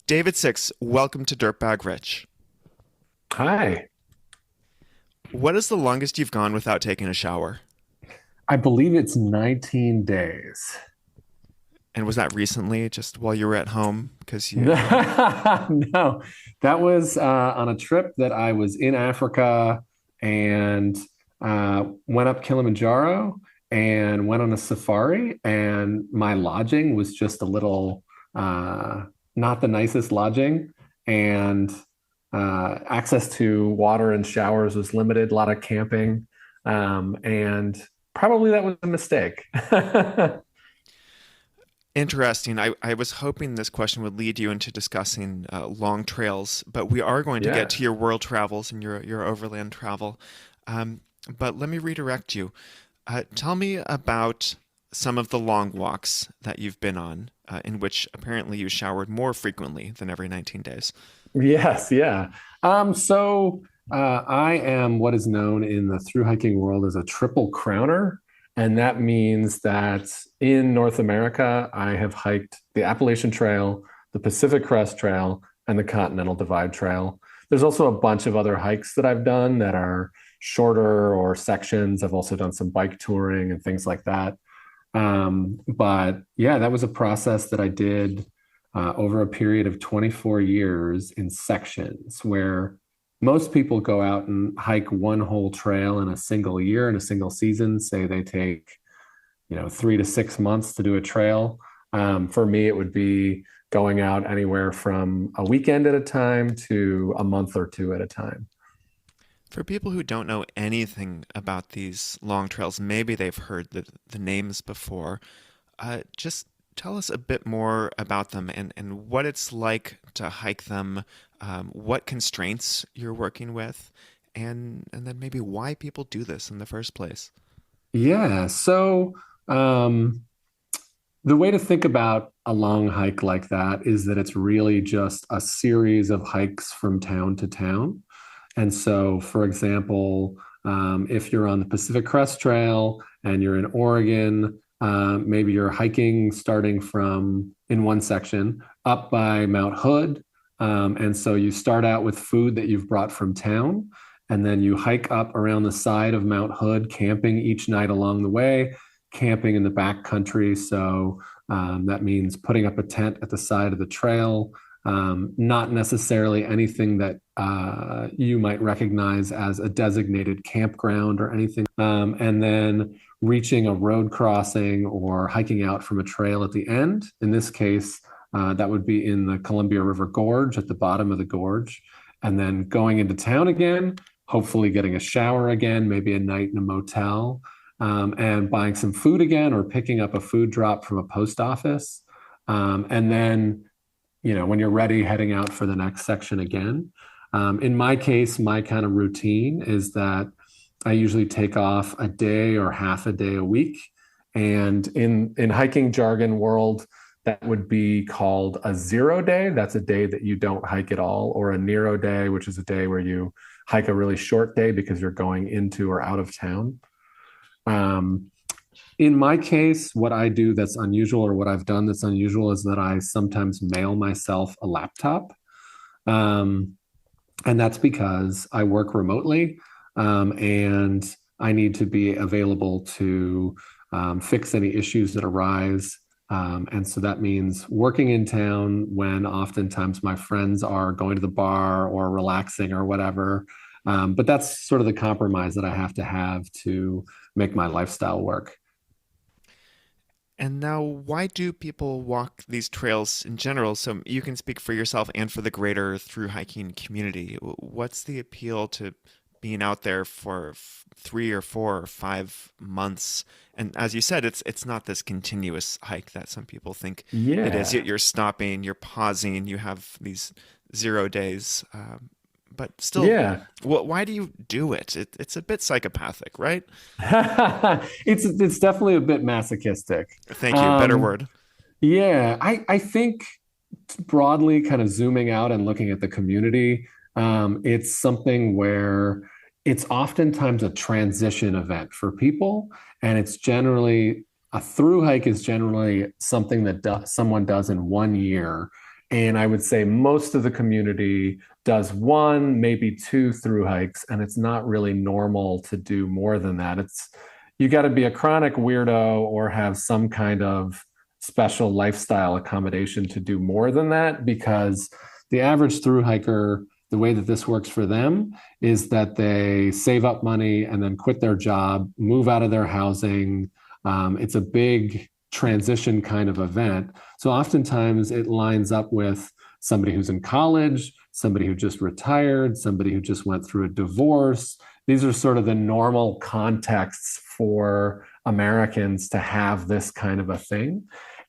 David Six, welcome to Dirtbag Rich. Hi. What is the longest you've gone without taking a shower? I believe it's 19 days. And was that recently, just while you were at home? Because you No, that was on a trip that I was in Africa and went up Kilimanjaro and went on a safari. And my lodging was just a little, not the nicest lodging. And access to water and showers was limited, a lot of camping. And probably that was a mistake. interesting. I was hoping this question would lead you into discussing long trails, but we are going to get Yeah. to your world travels and your overland travel. Um, but let me redirect you. Tell me about some of the long walks that you've been on, in which apparently you showered more frequently than every 19 days. Yes, yeah. I am what is known in the through hiking world as a triple crowner. And that means that in North America, I have hiked the Appalachian Trail, the Pacific Crest Trail, and the Continental Divide Trail. There's also a bunch of other hikes that I've done that are shorter or sections. I've also done some bike touring and things like that. But yeah, that was a process that I did over a period of 24 years in sections where most people go out and hike one whole trail in a single year in a single season. Say they take, 3 to 6 months to do a trail. For me, it would be going out anywhere from a weekend at a time to a month or two at a time. For people who don't know anything about these long trails, maybe they've heard the names before. Just tell us a bit more about them and what it's like to hike them, what constraints you're working with, and then maybe why people do this in the first place. Yeah. Um, the way to think about a long hike like that is that it's really just a series of hikes from town to town. And so, for example, if you're on the Pacific Crest Trail and you're in Oregon, maybe you're hiking starting from in one section up by Mount Hood. And so you start out with food that you've brought from town, and then you hike up around the side of Mount Hood, camping each night along the way, camping in the back country. So that means putting up a tent at the side of the trail, not necessarily anything that you might recognize as a designated campground or anything. And then reaching a road crossing or hiking out from a trail at the end. In this case, that would be in the Columbia River Gorge at the bottom of the gorge. And then going into town again, hopefully getting a shower again, maybe a night in a motel, and buying some food again or picking up a food drop from a post office. And then when you're ready, heading out for the next section again. In my case, my kind of routine is that I usually take off a day or half a day a week. And in hiking jargon world, that would be called a 0 day. That's a day that you don't hike at all, or a Nero day, which is a day where you hike a really short day because you're going into or out of town. Um, in my case, what I do that's unusual, or what I've done that's unusual, is that I sometimes mail myself a laptop. Um, and that's because I work remotely, and I need to be available to fix any issues that arise. And so that means working in town when oftentimes my friends are going to the bar or relaxing or whatever. But that's sort of the compromise that I have to make my lifestyle work. And now, why do people walk these trails in general? So you can speak for yourself and for the greater through hiking community. What's the appeal to being out there for 3 or 4 or 5 months? And as you said, it's not this continuous hike that some people think it is. Yeah. You're stopping, you're pausing, you have these 0 days. But still, Yeah. why do you do it? It's a bit psychopathic, right? It's definitely a bit masochistic. Thank you. Better Um, word. yeah, I think broadly kind of zooming out and looking at the community, it's something where it's oftentimes a transition event for people, and it's generally a through hike is generally something that someone does in one year, And I would say most of the community does one, maybe two through hikes, and it's not really normal to do more than that. It's you got to be a chronic weirdo or have some kind of special lifestyle accommodation to do more than that because the average through hiker, the way that this works for them is that they save up money and then quit their job, move out of their housing. It's a big transition kind of event. So oftentimes it lines up with somebody who's in college, somebody who just retired, somebody who just went through a divorce. These are sort of the normal contexts for Americans to have this kind of a thing.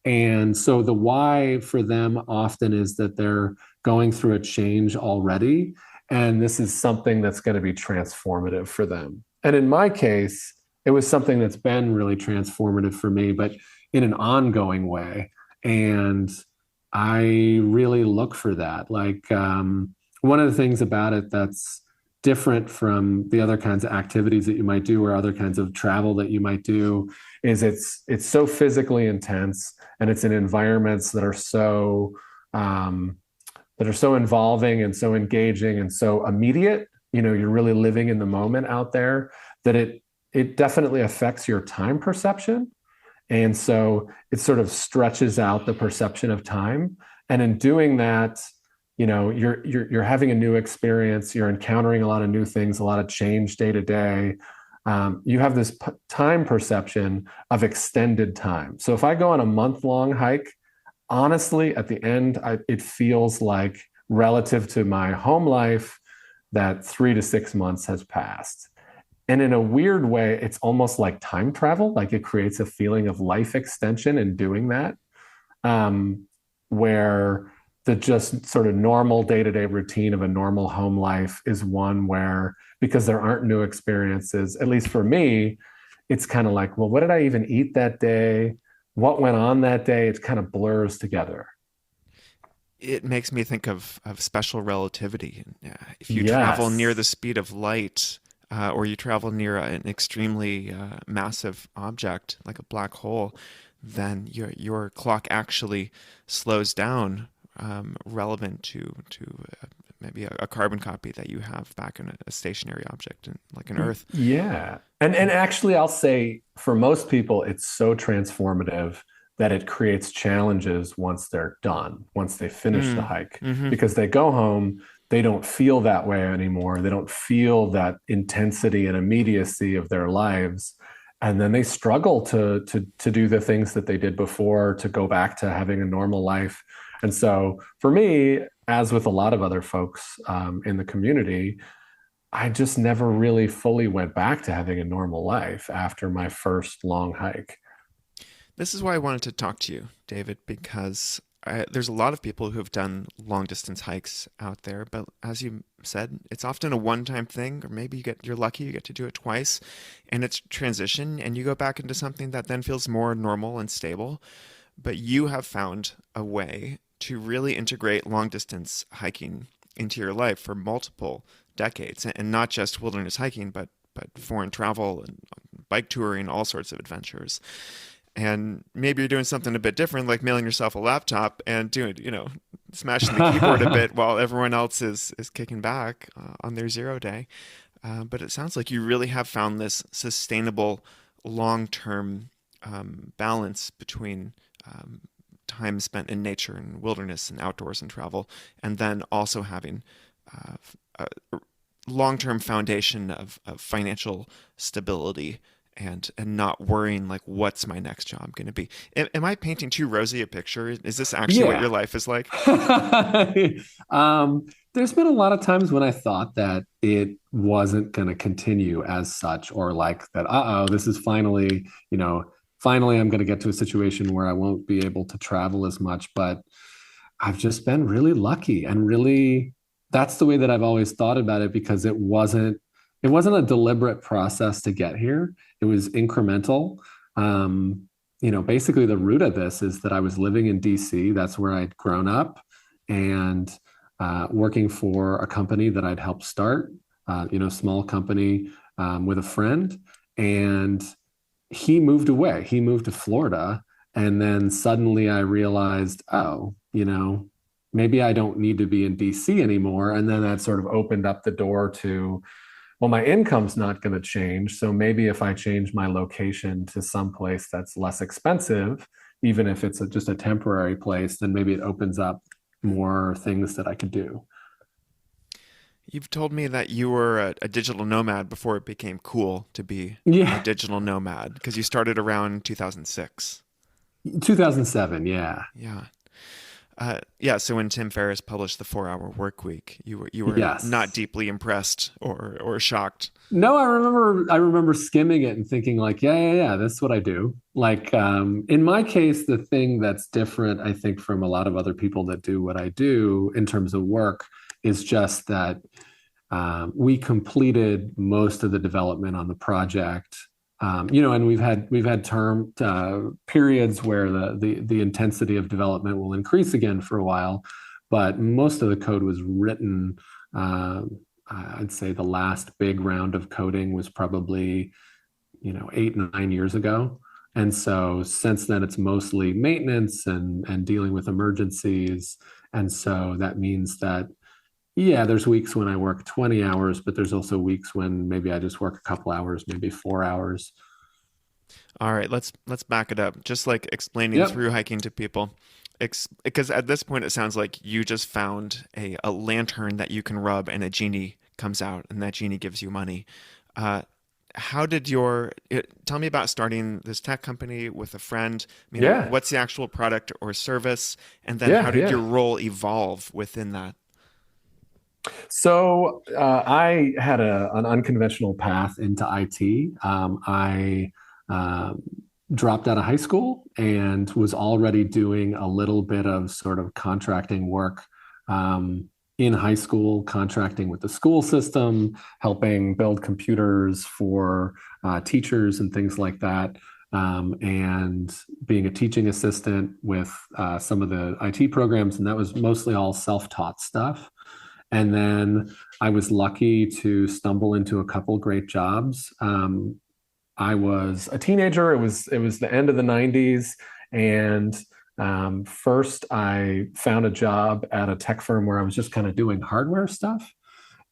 And so the why for them often is that they're going through a change already. And this is something that's going to be transformative for them. And in my case, it was something that's been really transformative for me, but in an ongoing way. And I really look for that. One of the things about it that's different from the other kinds of activities that you might do or other kinds of travel that you might do is it's so physically intense and it's in environments um, that are so involving and so engaging and so immediate. You know, you're really living in the moment out there that it definitely affects your time perception. And so it sort of stretches out the perception of time. And in doing that, you know, you're having a new experience, you're encountering a lot of new things, a lot of change day to day. You have this time perception of extended time. So if I go on a month-long hike, honestly, at the end, it feels like relative to my home life that 3 to 6 months has passed. And in a weird way, it's almost like time travel. Like it creates a feeling of life extension in doing that, where the just sort of normal day-to-day routine of a normal home life is one where, because there aren't new experiences, at least for me, it's kind of like, well, what did I even eat that day? What went on that day? It kind of blurs together. It makes me think of special relativity. If you travel near Yes. the speed of light, or you travel near an extremely massive object like a black hole, then your clock actually slows down, relevant to maybe a carbon copy that you have back in a stationary object, like an Earth. Yeah. And actually I'll say for most people it's so transformative that it creates challenges once they're done, once they finish the Mm, hike, hmm. because they go home, they don't feel that way anymore. They don't feel that intensity and immediacy of their lives. And then they struggle to do the things that they did before, to go back to having a normal life. And so for me, as with a lot of other folks in the community, I just never really fully went back to having a normal life after my first long hike. This is why I wanted to talk to you, David, because there's a lot of people who have done long distance hikes out there, but as you said, it's often a one-time thing, or maybe you're lucky, you get to do it twice, and it's transition, and you go back into something that then feels more normal and stable. But you have found a way to really integrate long distance hiking into your life for multiple decades, and not just wilderness hiking, but foreign travel and bike touring, all sorts of adventures. And maybe you're doing something a bit different, like mailing yourself a laptop and doing, smashing the keyboard a bit while everyone else is kicking back on their 0 day. But it sounds like you really have found this sustainable, long-term balance between time spent in nature and wilderness and outdoors and travel, and then also having a long-term foundation of financial stability and not worrying like what's my next job going to be. Am I painting too rosy a picture? Is this actually what your Yeah. life is like? There's been a lot of times when I thought that it wasn't going to continue as such, or like that, this is finally, finally I'm going to get to a situation where I won't be able to travel as much. But I've just been really lucky and really, that's the way that I've always thought about it because it wasn't a deliberate process to get here. It was incremental. Basically the root of this is that I was living in DC. That's where I'd grown up and working for a company that I'd helped start, small company with a friend. And he moved away. He moved to Florida. And then suddenly I realized, oh, maybe I don't need to be in DC anymore. And then that sort of opened up the door to, well, my income's not going to change. So maybe if I change my location to someplace that's less expensive, even if it's just a temporary place, then maybe it opens up more things that I could do. You've told me that you were a digital nomad before it became cool to be a Yeah, digital nomad because you started around 2006. 2007. Yeah. Yeah. Yeah, so when Tim Ferriss published the 4 Hour Work Week, you were not Yes. deeply impressed or shocked. No, I remember skimming it and thinking like, yeah, yeah, yeah, that's what I do. Like in my case, the thing that's different, I think, from a lot of other people that do what I do in terms of work is just that we completed most of the development on the project. And we've had term periods where the intensity of development will increase again for a while, but most of the code was written. I'd say the last big round of coding was probably 8, 9 years ago. And so since then, it's mostly maintenance and dealing with emergencies. And so that means that yeah, there's weeks when I work 20 hours, but there's also weeks when maybe I just work a couple hours, maybe 4 hours. All right, let's back it up. Just like explaining Yep. through hiking to people. Because at this point it sounds like you just found a lantern that you can rub and a genie comes out and that genie gives you money. Uh, how did tell me about starting this tech company with a friend? Yeah. What's the actual product or service? And then how Yeah. did your Yeah. role evolve within that? So I had an unconventional path into IT. I um, dropped out of high school and was already doing a little bit of sort of contracting work in high school, contracting with the school system, helping build computers for teachers and things like that. And being a teaching assistant with some of the IT programs, and that was mostly all self-taught stuff. And then I was lucky to stumble into a couple great jobs. I was a teenager. It was the end of the '90s, and first I found a job at a tech firm where I was just kind of doing hardware stuff,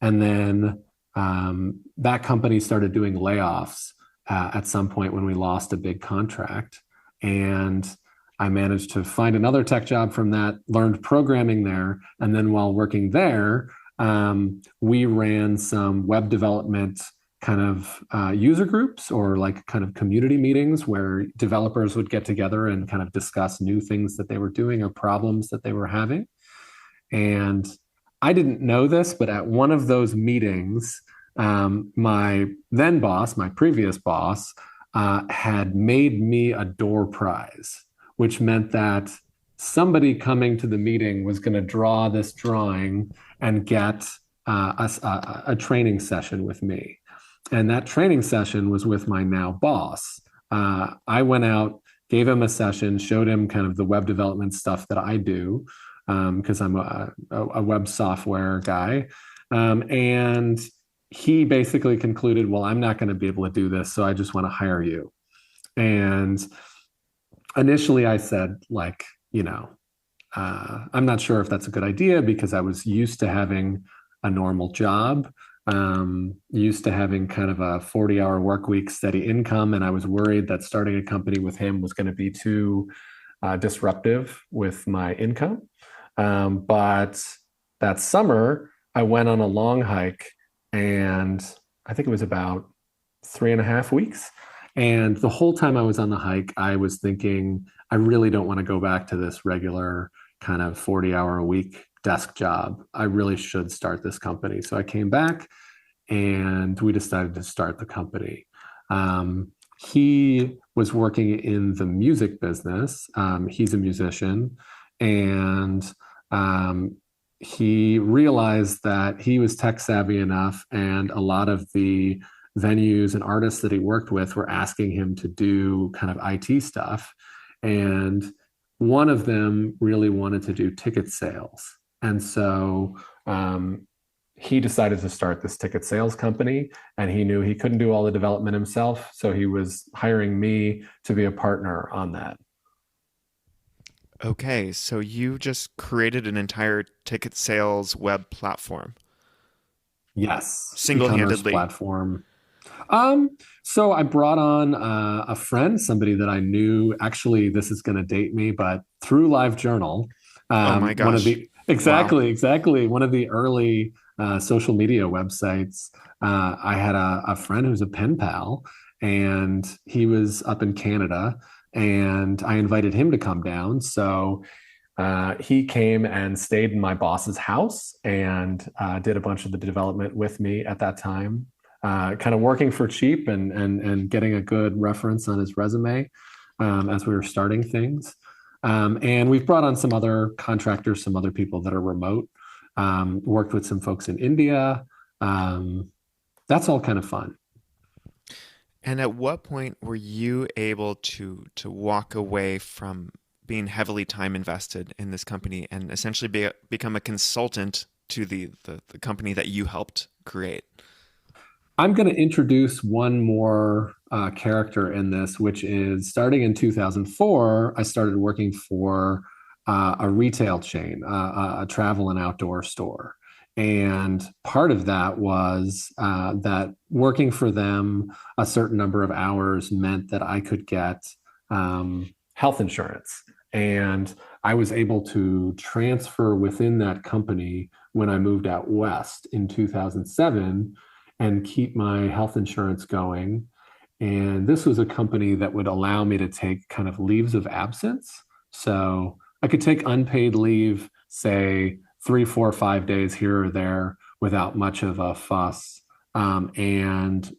and then that company started doing layoffs at some point when we lost a big contract, and I managed to find another tech job from that, learned programming there. And then while working there, we ran some web development kind of user groups or like kind of community meetings where developers would get together and kind of discuss new things that they were doing or problems that they were having. And I didn't know this, but at one of those meetings, my then boss, my previous boss, had made me a door prize, which meant that somebody coming to the meeting was going to draw this drawing and get a training session with me. And that training session was with my now boss. I went out, gave him a session, showed him kind of the web development stuff that I do because I'm a web software guy. And he basically concluded, well, I'm not going to be able to do this, so I just want to hire you. And initially I said, like, I'm not sure if that's a good idea because I was used to having a normal job, used to having kind of a 40-hour work week, steady income. And I was worried that starting a company with him was going to be too disruptive with my income. But that summer, I went on a long hike and I think it was about 3.5 weeks. And the whole time I was on the hike, I was thinking, I really don't want to go back to this regular kind of 40-hour a week desk job. I really should start this company. So I came back and we decided to start the company. He was working in the music business. He's a musician, and um, he realized that he was tech savvy enough, and a lot of the venues and artists that he worked with were asking him to do kind of IT stuff. And one of them really wanted to do ticket sales. And so he decided to start this ticket sales company, and he knew he couldn't do all the development himself. So he was hiring me to be a partner on that. Okay, so you just created an entire ticket sales web platform Yes, e-commerce single-handedly. platform. So I brought on a friend, somebody that I knew. Actually, this is going to date me, but through LiveJournal, Oh my one of gosh. the Wow. exactly one of the early social media websites. I had a friend who's a pen pal, and he was up in Canada, and I invited him to come down. So he came and stayed in my boss's house and did a bunch of the development with me at that time, kind of working for cheap and getting a good reference on his resume as we were starting things. And we've brought on some other contractors, some other people that are remote. Worked with some folks in India. Um, that's all kind of fun. And at what point were you able to walk away from being heavily time invested in this company and essentially become a consultant to the company that you helped create? I'm going to introduce one more character in this, which is starting in 2004. I started working for a retail chain, a travel and outdoor store. And part of that was that working for them a certain number of hours meant that I could get health insurance. And I was able to transfer within that company when I moved out west in 2007 and keep my health insurance going. And this was a company that would allow me to take kind of leaves of absence. So I could take unpaid leave, say 3, 4, 5 days here or there without much of a fuss. And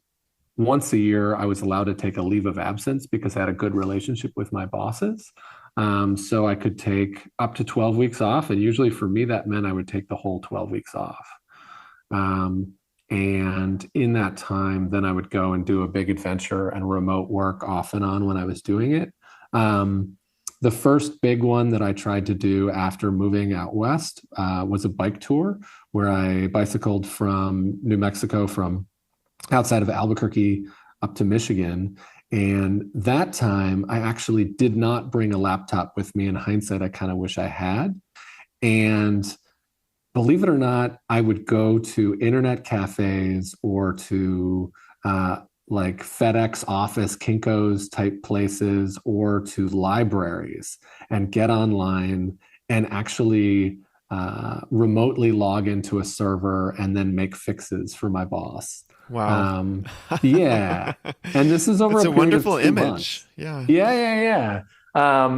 once a year, I was allowed to take a leave of absence because I had a good relationship with my bosses. So I could take up to 12 weeks off. And usually for me, that meant I would take the whole 12 weeks off. Um, and in that time, then I would go and do a big adventure and remote work off and on when I was doing it. Um, the first big one that I tried to do after moving out west was a bike tour where I bicycled from New Mexico, from outside of Albuquerque up to Michigan. And that time, I actually did not bring a laptop with me. In hindsight, I kind of wish I had. And believe it or not, I would go to internet cafes or to like FedEx office, Kinko's type places, or to libraries and get online and actually remotely log into a server and then make fixes for my boss. Wow. Um, yeah. And this is over That's a a period of wonderful 2 months. image. Yeah. Yeah.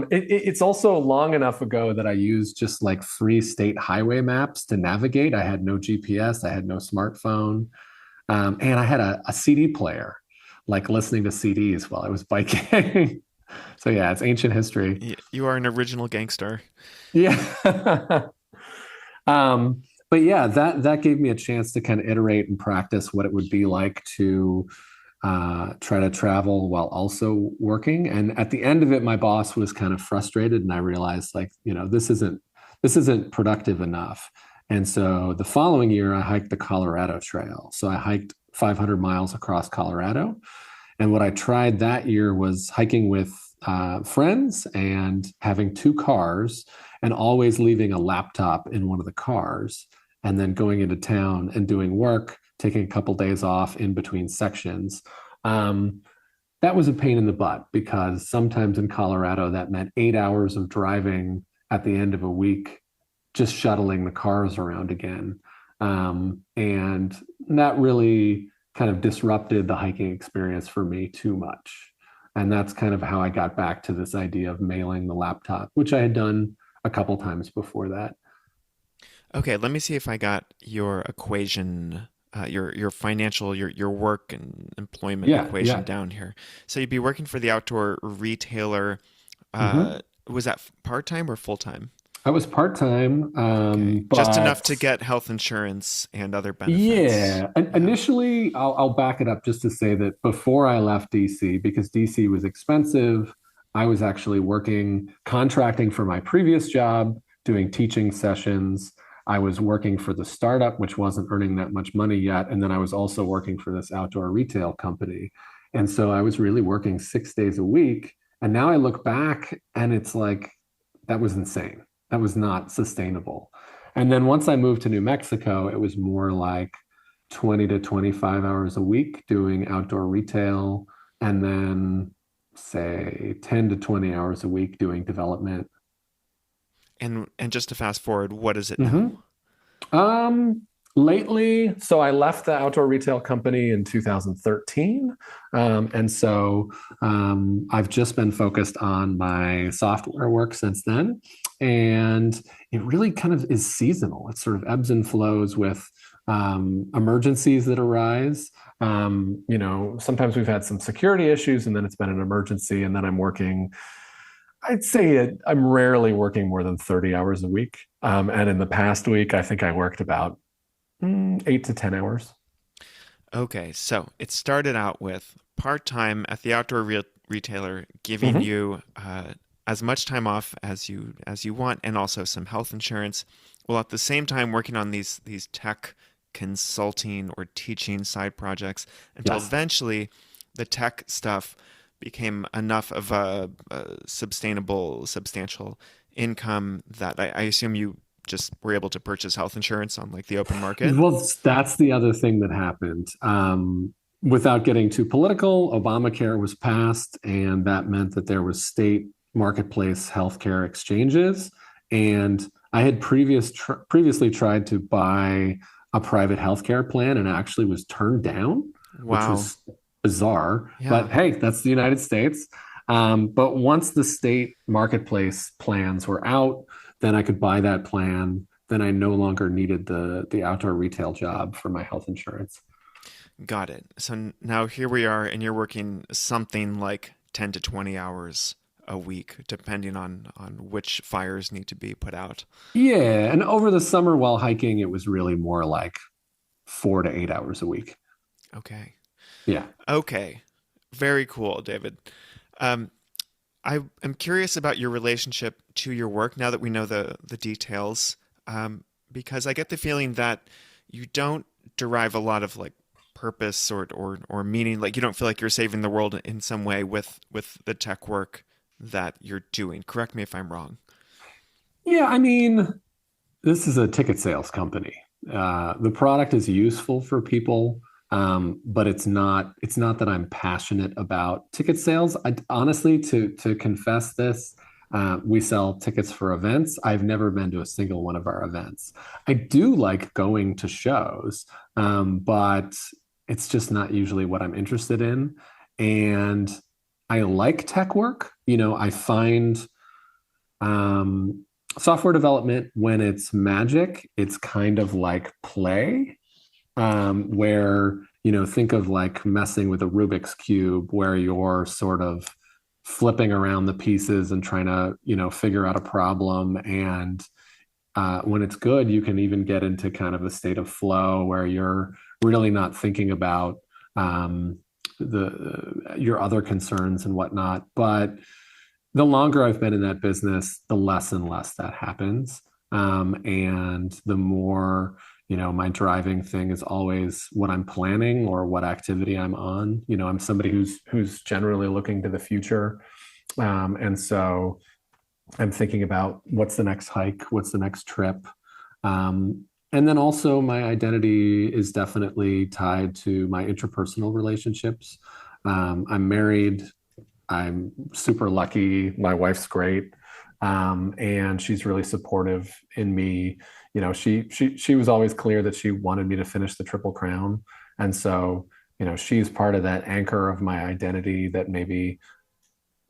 It's also long enough ago that I used just like free state highway maps to navigate. I had no GPS, I had no smartphone, and I had a CD player, like listening to CDs while I was biking. So yeah, it's ancient history. You are an original gangster. Yeah. Um, but yeah, that gave me a chance to kind of iterate and practice what it would be like to try to travel while also working. And at the end of it, my boss was kind of frustrated, and I realized, like, this isn't productive enough. And so the following year, I hiked the Colorado Trail. So I hiked 500 miles across Colorado. And what I tried that year was hiking with friends and having two cars and always leaving a laptop in one of the cars and then going into town and doing work, taking a couple days off in between sections. Um, that was a pain in the butt because sometimes in Colorado that meant 8 hours of driving at the end of a week, just shuttling the cars around again. And that really kind of disrupted the hiking experience for me too much. And that's kind of how I got back to this idea of mailing the laptop, which I had done a couple times before that. Okay, let me see if I got your equation, your financial, your work and employment Yeah, equation yeah. down here. So you'd be working for the outdoor retailer. Hmm. Was that part time or full time? I was part-time, Okay, just enough but to get health insurance and other benefits. yeah, Yeah. initially, I'll back it up just to say that before I left DC, because DC was expensive, I was actually working, contracting for my previous job, doing teaching sessions. I was working for the startup, which wasn't earning that much money yet. And then I was also working for this outdoor retail company. And so I was really working 6 days a week. And now I look back and it's like that was insane. That was not sustainable. And then once I moved to New Mexico, it was more like 20 to 25 hours a week doing outdoor retail, and then say 10 to 20 hours a week doing development. And just to fast forward, what is it now? Mhm. Um, Lately, so I left the outdoor retail company in 2013. I've just been focused on my software work since then. And it really kind of is seasonal. It sort of ebbs and flows with emergencies that arise. Sometimes we've had some security issues and then it's been an emergency. And then I'm rarely working more than 30 hours a week. And in the past week, I think I worked about 8 to 10 hours. Okay, so it started out with part time at the outdoor retailer, giving Hmm. you as much time off as you want, and also some health insurance. While at the same time working on these tech consulting or teaching side projects, until Yes. eventually the tech stuff became enough of a sustainable, substantial income that I assume you just were able to purchase health insurance on like the open market. Well, that's the other thing that happened. Without getting too political, Obamacare was passed, and that meant that there was state marketplace healthcare exchanges. And I had previously tried to buy a private healthcare plan and actually was turned down, which Wow. was bizarre. Yeah. But hey, that's the United States. But once the state marketplace plans were out, then I could buy that plan. Then I no longer needed the outdoor retail job for my health insurance. Got it. So now here we are, and you're working something like 10 to 20 hours a week, depending on which fires need to be put out. Yeah, and over the summer while hiking, it was really more like 4 to 8 hours a week. Okay. Yeah. Okay. Very cool, David. Um, I am curious about your relationship to your work now that we know the details, because I get the feeling that you don't derive a lot of like purpose or meaning. Like you don't feel like you're saving the world in some way with the tech work that you're doing. Correct me if I'm wrong. Yeah, I mean, this is a ticket sales company. The product is useful for people, but it's not that I'm passionate about ticket sales. Honestly, to confess this, we sell tickets for events. I've never been to a single one of our events. I do like going to shows, but it's just not usually what I'm interested in. And I like tech work. I find um, software development, when it's magic, it's kind of like play, where, think of like messing with a Rubik's Cube, where you're sort of flipping around the pieces and trying to, figure out a problem. And when it's good, you can even get into kind of a state of flow where you're really not thinking about your other concerns and whatnot. But the longer I've been in that business, the less and less that happens. And the more, my driving thing is always what I'm planning or what activity I'm on. I'm somebody who's generally looking to the future. And so I'm thinking about what's the next hike, what's the next trip. And then also my identity is definitely tied to my interpersonal relationships. I'm married. I'm super lucky. My wife's great. And she's really supportive in me. She was always clear that she wanted me to finish the Triple Crown. And so, she's part of that anchor of my identity that maybe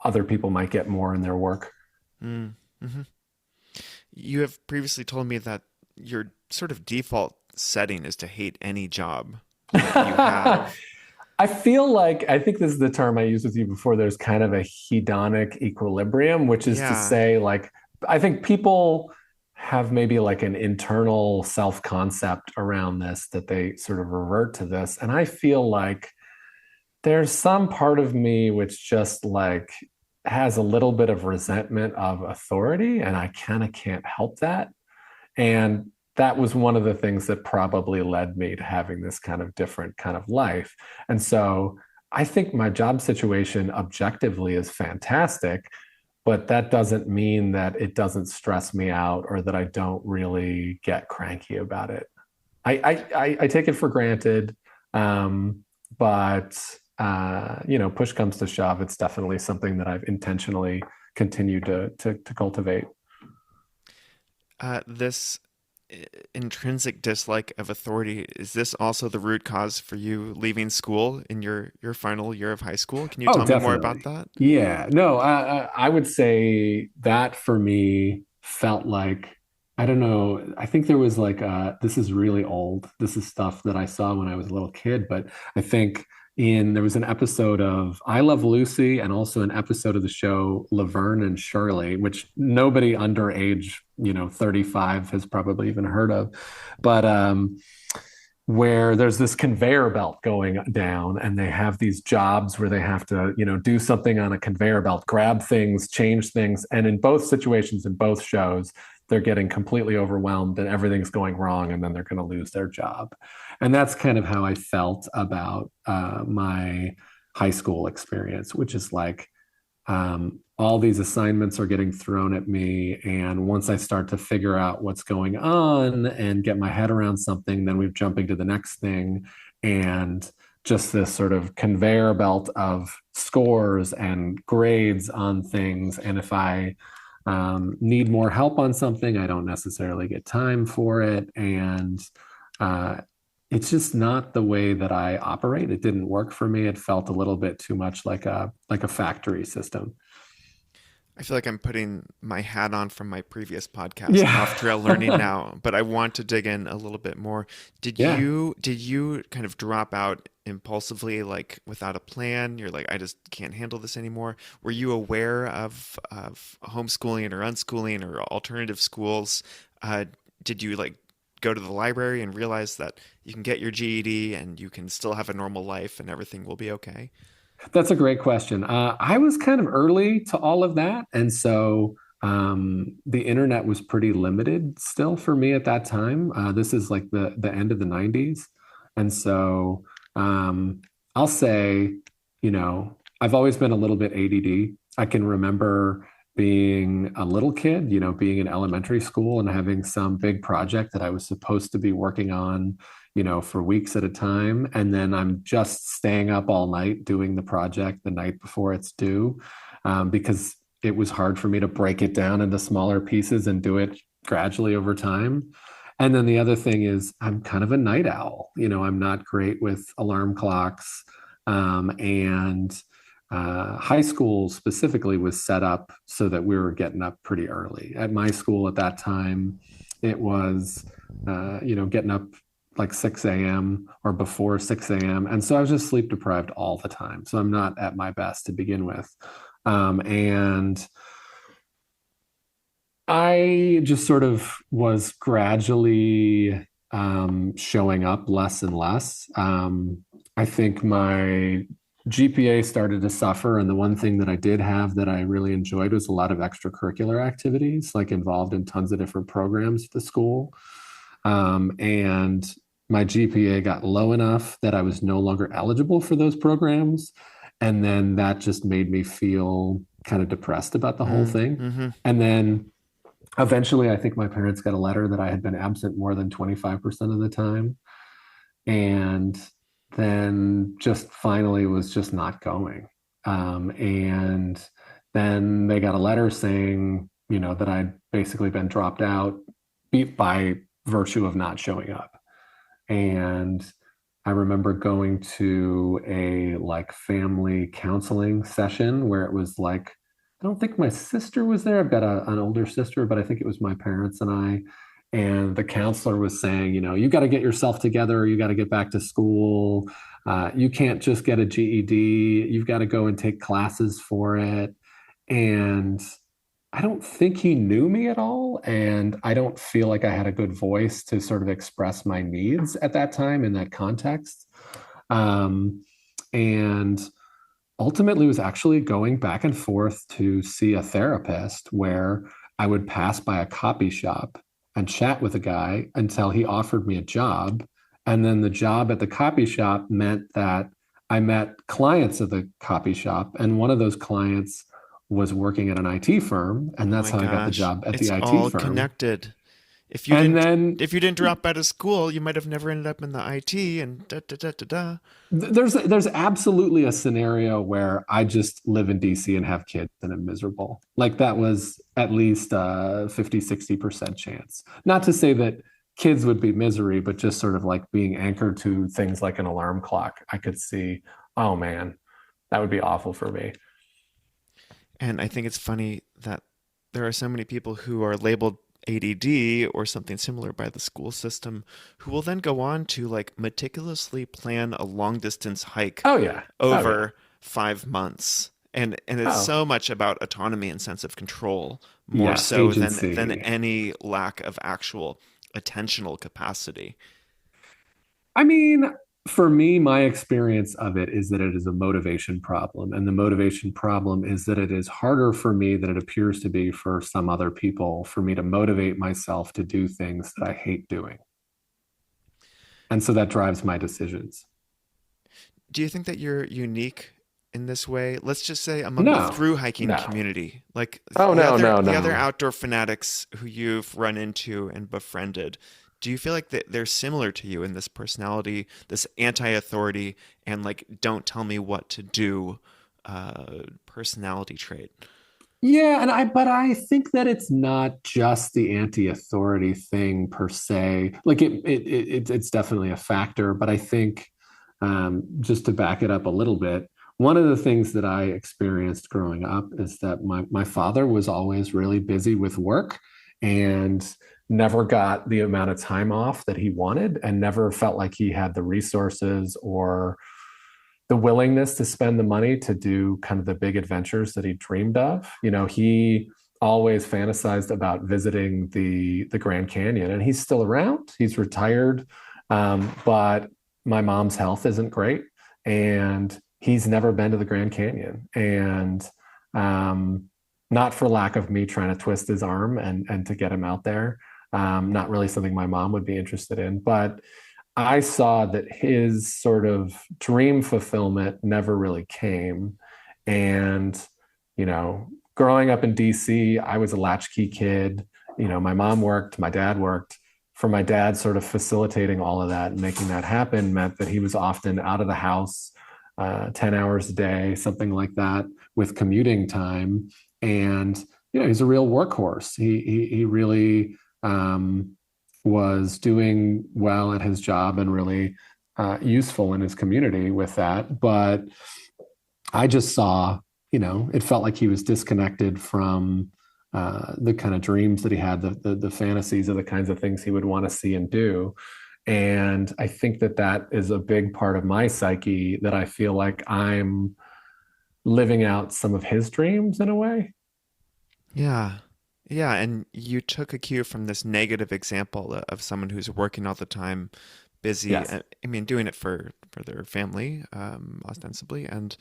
other people might get more in their work. Mm-hmm. You have previously told me that your sort of default setting is to hate any job you have. I think this is the term I used with you before. There's kind of a hedonic equilibrium, which is to Yeah. say, like, I think people have maybe like an internal self concept around this that they sort of revert to this. And I feel like there's some part of me which just like has a little bit of resentment of authority, and I kind of can't help that. And that was one of the things that probably led me to having this kind of different kind of life. And so I think my job situation objectively is fantastic, but that doesn't mean that it doesn't stress me out or that I don't really get cranky about it. I take it for granted, um, but push comes to shove, it's definitely something that I've intentionally continued to cultivate. This intrinsic dislike of authority, is this also the root cause for you leaving school in your final year of high school? Can you Oh, tell me more about definitely. that? Yeah. No, I would say that for me felt like, I don't know. I think there was like, this is really old. This is stuff that I saw when I was a little kid, but I think there was an episode of I Love Lucy and also an episode of the show Laverne and Shirley, which nobody under age, 35 has probably even heard of. But where there's this conveyor belt going down and they have these jobs where they have to do something on a conveyor belt, grab things, change things, and in both situations, in both shows, they're getting completely overwhelmed and everything's going wrong and then they're going to lose their job. And that's kind of how I felt about my high school experience, which is like, all these assignments are getting thrown at me. And once I start to figure out what's going on and get my head around something, then we're jumping to the next thing. And just this sort of conveyor belt of scores and grades on things. And if I need more help on something, I don't necessarily get time for it. And uh, it's just not the way that I operate. It didn't work for me. It felt a little bit too much like a factory system. I feel like I'm putting my hat on from my previous podcast, Off Trail Learning Yeah. now, but I want to dig in a little bit more. Did Yeah. you kind of drop out impulsively, like without a plan? You're like, I just can't handle this anymore. Were you aware of homeschooling or unschooling or alternative schools? Uh, did you like go to the library and realize that you can get your GED and you can still have a normal life and everything will be okay? That's a great question. I was kind of early to all of that. And so the internet was pretty limited still for me at that time. This is like the end of the 90s. And so um, I'll say, I've always been a little bit ADD. I can remember being a little kid, being in elementary school and having some big project that I was supposed to be working on for weeks at a time. And then I'm just staying up all night doing the project the night before it's due because it was hard for me to break it down into smaller pieces and do it gradually over time. And then the other thing is, I'm kind of a night owl. I'm not great with alarm clocks. And high school specifically was set up so that we were getting up pretty early. At my school at that time, it was, getting up like 6 a.m. or before 6 a.m. And so I was just sleep deprived all the time. So I'm not at my best to begin with. And I just sort of was gradually showing up less and less. I think my GPA started to suffer. And the one thing that I did have that I really enjoyed was a lot of extracurricular activities, like involved in tons of different programs at the school. And my GPA got low enough that I was no longer eligible for those programs. And then that just made me feel kind of depressed about the whole thing. Mm-hmm. And then eventually, I think my parents got a letter that I had been absent more than 25% of the time. And then just finally was just not going. And then they got a letter saying, that I'd basically been dropped out by virtue of not showing up. And I remember going to a like family counseling session where it was like, I don't think my sister was there. I've got an older sister, but I think it was my parents and I. And the counselor was saying, you got to get yourself together. You got to get back to school. You can't just get a GED. You've got to go and take classes for it. And I don't think he knew me at all. And I don't feel like I had a good voice to sort of express my needs at that time in that context. Um, and ultimately was actually going back and forth to see a therapist where I would pass by a copy shop and chat with a guy until he offered me a job. And then the job at the copy shop meant that I met clients of the copy shop. And one of those clients was working at an IT firm, and Oh that's my how I got the gosh, job at the it's IT all firm. connected. If you And didn't then if you didn't drop out of school, you might have never ended up in the IT and da da da da da. there's absolutely a scenario where I just live in DC and have kids and I'm miserable. Like that was at least a 50-60% chance. Not to say that kids would be misery, but just sort of like being anchored to things like an alarm clock. I could see, oh man, that would be awful for me. And I think it's funny that there are so many people who are labeled ADD or something similar by the school system who will then go on to like meticulously plan a long distance hike Oh yeah. Oh yeah. over 5 months. And it's Oh, so much about autonomy and sense of control, more yes, so than agency. any lack of actual attentional capacity. I mean, for me, my experience of it is that it is a motivation problem. And the motivation problem is that it is harder for me than it appears to be for some other people for me to motivate myself to do things that I hate doing. And so that drives my decisions. Do you think that you're unique in this way? Let's just say among the No, through hiking no. community, like Oh, no, no, the other no. outdoor fanatics who you've run into and befriended. Do you feel like that they're similar to you in this personality, this anti-authority, and like don't tell me what to do personality trait? Yeah, but I think that it's not just the anti-authority thing per se. Like it's definitely a factor, but I think just to back it up a little bit, one of the things that I experienced growing up is that my father was always really busy with work and never got the amount of time off that he wanted and never felt like he had the resources or the willingness to spend the money to do kind of the big adventures that he dreamed of. You know, he always fantasized about visiting the Grand Canyon, and he's still around. He's retired, but my mom's health isn't great, and he's never been to the Grand Canyon. And not for lack of me trying to twist his arm and to get him out there. Not really something my mom would be interested in, but I saw that his sort of dream fulfillment never really came. And, you know, growing up in DC, I was a latchkey kid. You know, my mom worked, my dad worked. For my dad, sort of facilitating all of that and making that happen meant that he was often out of the house 10 hours a day, something like that, with commuting time. And, you know, he's a real workhorse. He really, was doing well at his job and really useful in his community with that. But I just saw, you know, it felt like he was disconnected from the kind of dreams that he had, the fantasies of the kinds of things he would want to see and do. And I think that that is a big part of my psyche that I feel like I'm living out some of his dreams in a way. Yeah. Yeah, and you took a cue from this negative example of someone who's working all the time, busy. Yes. I mean, doing it for their family, ostensibly, and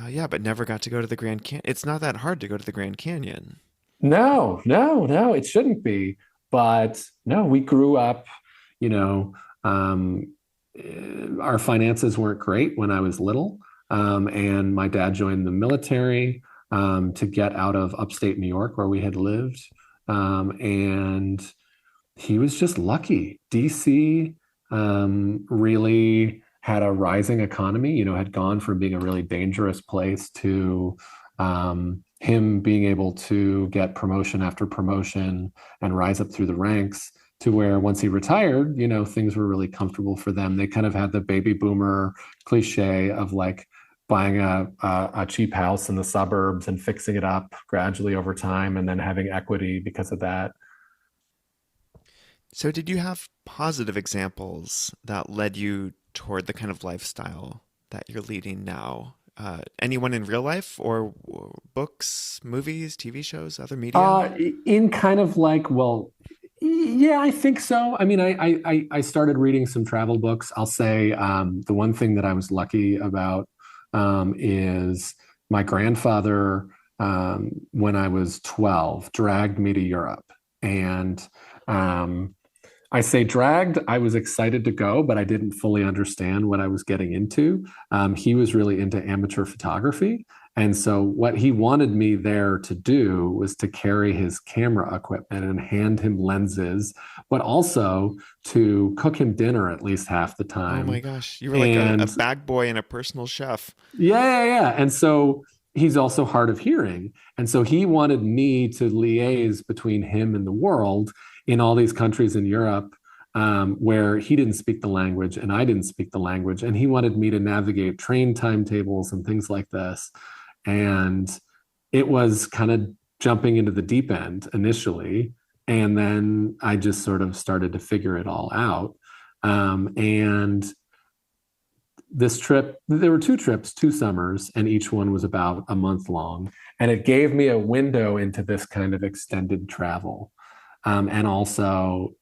yeah, but never got to go to the Grand Canyon. It's not that hard to go to the Grand Canyon. No, no, no, it shouldn't be. But no, we grew up, you know, our finances weren't great when I was little. And my dad joined the military to get out of upstate New York where we had lived. And he was just lucky. DC really had a rising economy, you know, had gone from being a really dangerous place to him being able to get promotion after promotion and rise up through the ranks to where once he retired, you know, things were really comfortable for them. They kind of had the baby boomer cliche of like buying a cheap house in the suburbs and fixing it up gradually over time and then having equity because of that. So, did you have positive examples that led you toward the kind of lifestyle that you're leading now? Anyone in real life or books, movies, TV shows, other media? In kind of like, well, yeah, I think so. I mean, I started reading some travel books. I'll say the one thing that I was lucky about is my grandfather, when I was 12, dragged me to Europe. And um, I say dragged. I was excited to go, but I didn't fully understand what I was getting into. He was really into amateur photography. And so what he wanted me there to do was to carry his camera equipment and hand him lenses, but also to cook him dinner at least half the Oh my time. gosh, you were like a And bag boy and a personal chef. yeah, yeah, yeah. And so he's also hard of hearing. And so he wanted me to liaise between him and the world in all these countries in Europe, where he didn't speak the language and I didn't speak the language. And he wanted me to navigate train timetables and things like this. And it was kind of jumping into the deep end initially. And then I just sort of started to figure it all out. And this trip, there were two trips, 2 summers, and each one was about a month long. And it gave me a window into this kind of extended travel, and also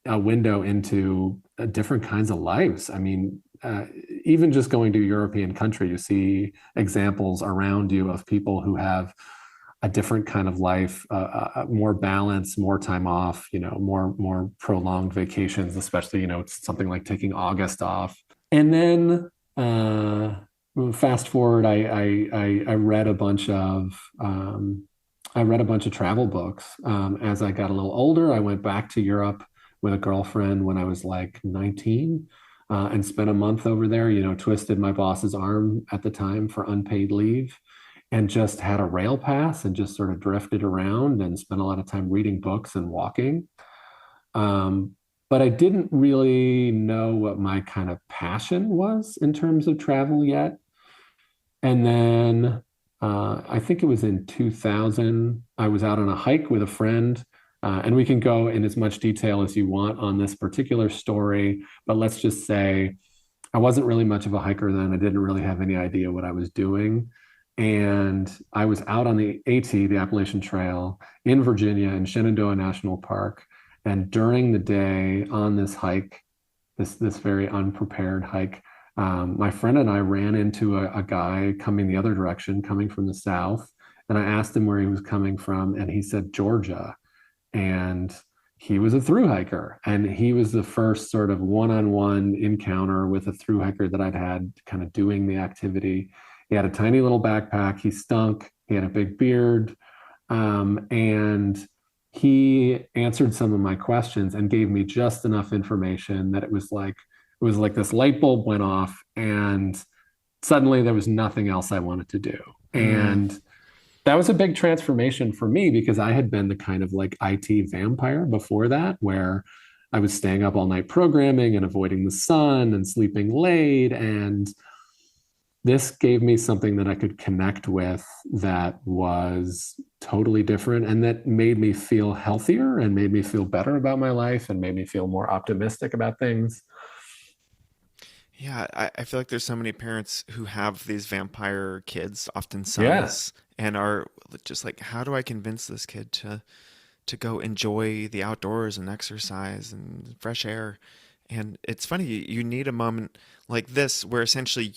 a window into different kinds of lives. I mean, even just going to a European country, you see examples around you of people who have a different kind of life, more balance, more time off, more prolonged vacations, especially, it's something like taking August off. And then fast forward, I read a bunch of travel books. As I got a little older, I went back to Europe with a girlfriend when I was like 19, and spent a month over there. Twisted my boss's arm at the time for unpaid leave, and just had a rail pass and just sort of drifted around and spent a lot of time reading books and walking. Um, but I didn't really know what my kind of passion was in terms of travel yet. And then I think it was in 2000, I was out on a hike with a friend. And we can go in as much detail as you want on this particular story. But let's just say I wasn't really much of a hiker then. I didn't really have any idea what I was doing. And I was out on the AT, the Appalachian Trail in Virginia in Shenandoah National Park. And during the day on this hike, this very unprepared hike, my friend and I ran into a guy coming the other direction, coming from the south. And I asked him where he was coming from, and he said Georgia. And he was a thru-hiker, and he was the first sort of one-on-one encounter with a thru-hiker that I'd had kind of doing the activity. He had a tiny little backpack. He stunk. He had a big beard. And he answered some of my questions and gave me just enough information that it was like this light bulb went off, and suddenly there was nothing else I wanted to do. Mm. And that was a big transformation for me because I had been the kind of like IT vampire before that, where I was staying up all night programming and avoiding the sun and sleeping late. And this gave me something that I could connect with that was totally different and that made me feel healthier and made me feel better about my life and made me feel more optimistic about things. Yeah, I feel like there's so many parents who have these vampire kids, often Yeah. sons, and are just like, how do I convince this kid to go enjoy the outdoors and exercise and fresh air? And it's funny, you need a moment like this where essentially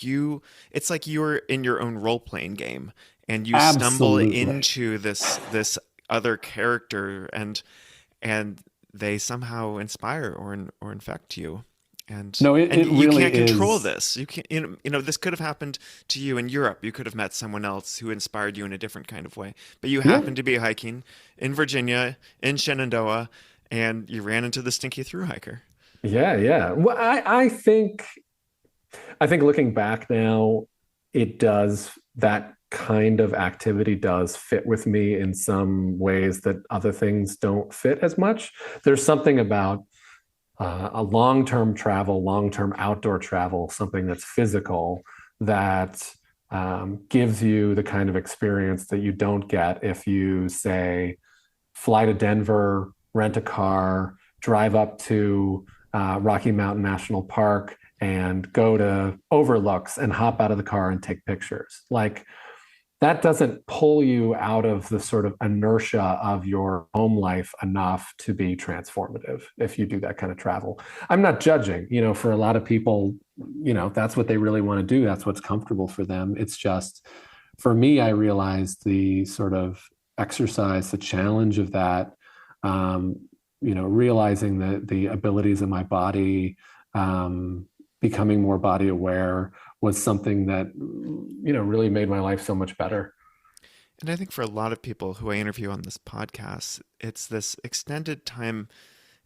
it's like you're in your own role playing game and you stumble Absolutely. into this other character and they somehow inspire or infect you. And No, it, and it you really can't control is. this. You can't, this could have happened to you in Europe. You could have met someone else who inspired you in a different kind of way. But you Yeah. happened to be hiking in Virginia, in Shenandoah, and you ran into the stinky through hiker. Yeah, yeah. Well, I think looking back now, it does that kind of activity does fit with me in some ways that other things don't fit as much. There's something about a long-term travel, long-term outdoor travel, something that's physical that gives you the kind of experience that you don't get if you say fly to Denver, rent a car, drive up to Rocky Mountain National Park, and go to overlooks and hop out of the car and take pictures. Like that doesn't pull you out of the sort of inertia of your home life enough to be transformative if you do that kind of travel. I'm not judging, for a lot of people, that's what they really want to do. That's what's comfortable for them. It's just for me, I realized the sort of exercise, the challenge of that, realizing that the abilities of my body, um, becoming more body aware was something that, really made my life so much better. And I think for a lot of people who I interview on this podcast, it's this extended time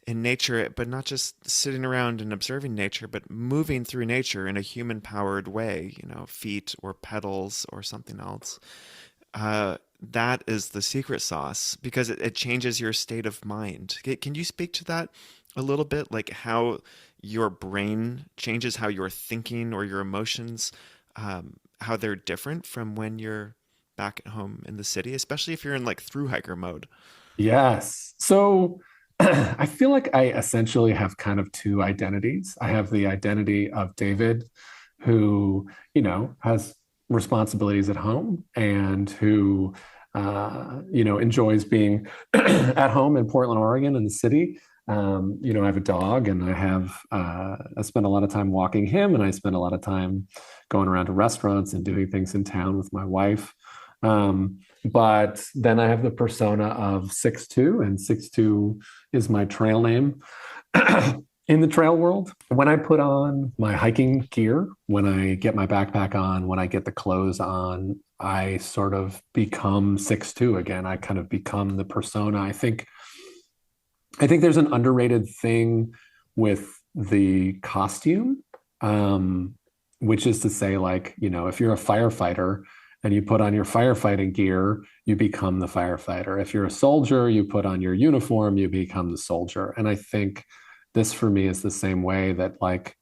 in nature, but not just sitting around and observing nature, but moving through nature in a human powered way, feet or pedals or something else. That is the secret sauce because it changes your state of mind. Can you speak to that a little bit? Like how your brain changes how you're thinking or your emotions, how they're different from when you're back at home in the city, especially if you're in like through hiker mode. Yes. So I feel like I essentially have kind of two identities. I have the identity of David, who, has responsibilities at home and who, enjoys being at home in Portland, Oregon, in the city. I have a dog and I spend a lot of time walking him and I spend a lot of time going around to restaurants and doing things in town with my wife. But then I have the persona of 6'2", and 6'2" is my trail name in the trail world. When I put on my hiking gear, when I get my backpack on, when I get the clothes on, I sort of become 6'2" again. I kind of become the persona. I think there's an underrated thing with the costume, which is to say, like, if you're a firefighter and you put on your firefighting gear, you become the firefighter. If you're a soldier, you put on your uniform, you become the soldier. And I think this for me is the same way that, like,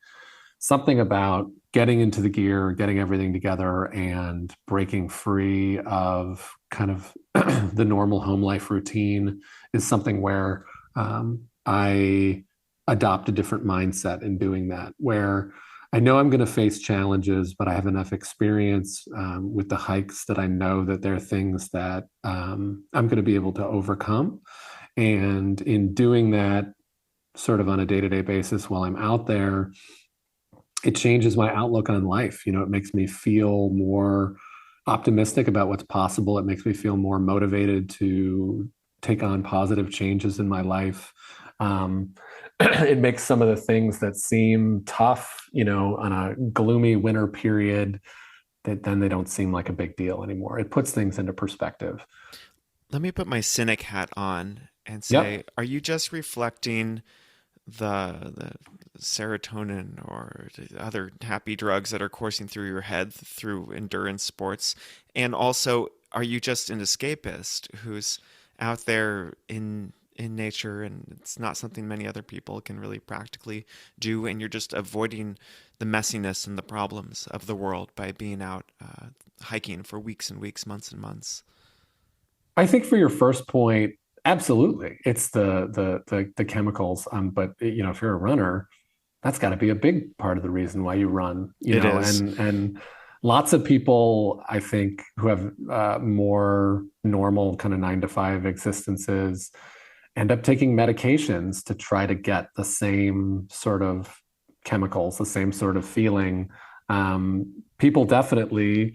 something about getting into the gear, getting everything together, and breaking free of kind of the normal home life routine is something where I adopt a different mindset in doing that, where I know I'm going to face challenges, but I have enough experience with the hikes that I know that there are things that I'm going to be able to overcome. And in doing that sort of on a day-to-day basis while I'm out there, it changes my outlook on life. It makes me feel more optimistic about what's possible. It makes me feel more motivated to take on positive changes in my life. It makes some of the things that seem tough, on a gloomy winter period, that then they don't seem like a big deal anymore. It puts things into perspective. Let me put my cynic hat on and say, Yep. are you just reflecting the serotonin or the other happy drugs that are coursing through your head through endurance sports? And also, are you just an escapist who's out there in nature and it's not something many other people can really practically do, and you're just avoiding the messiness and the problems of the world by being out hiking for weeks and weeks, months and months? I think for your first point, absolutely. It's the chemicals. But if you're a runner, that's got to be a big part of the reason why you run, It is. and lots of people, I think, who have more normal kind of 9 to 5 existences end up taking medications to try to get the same sort of chemicals, the same sort of feeling. People definitely,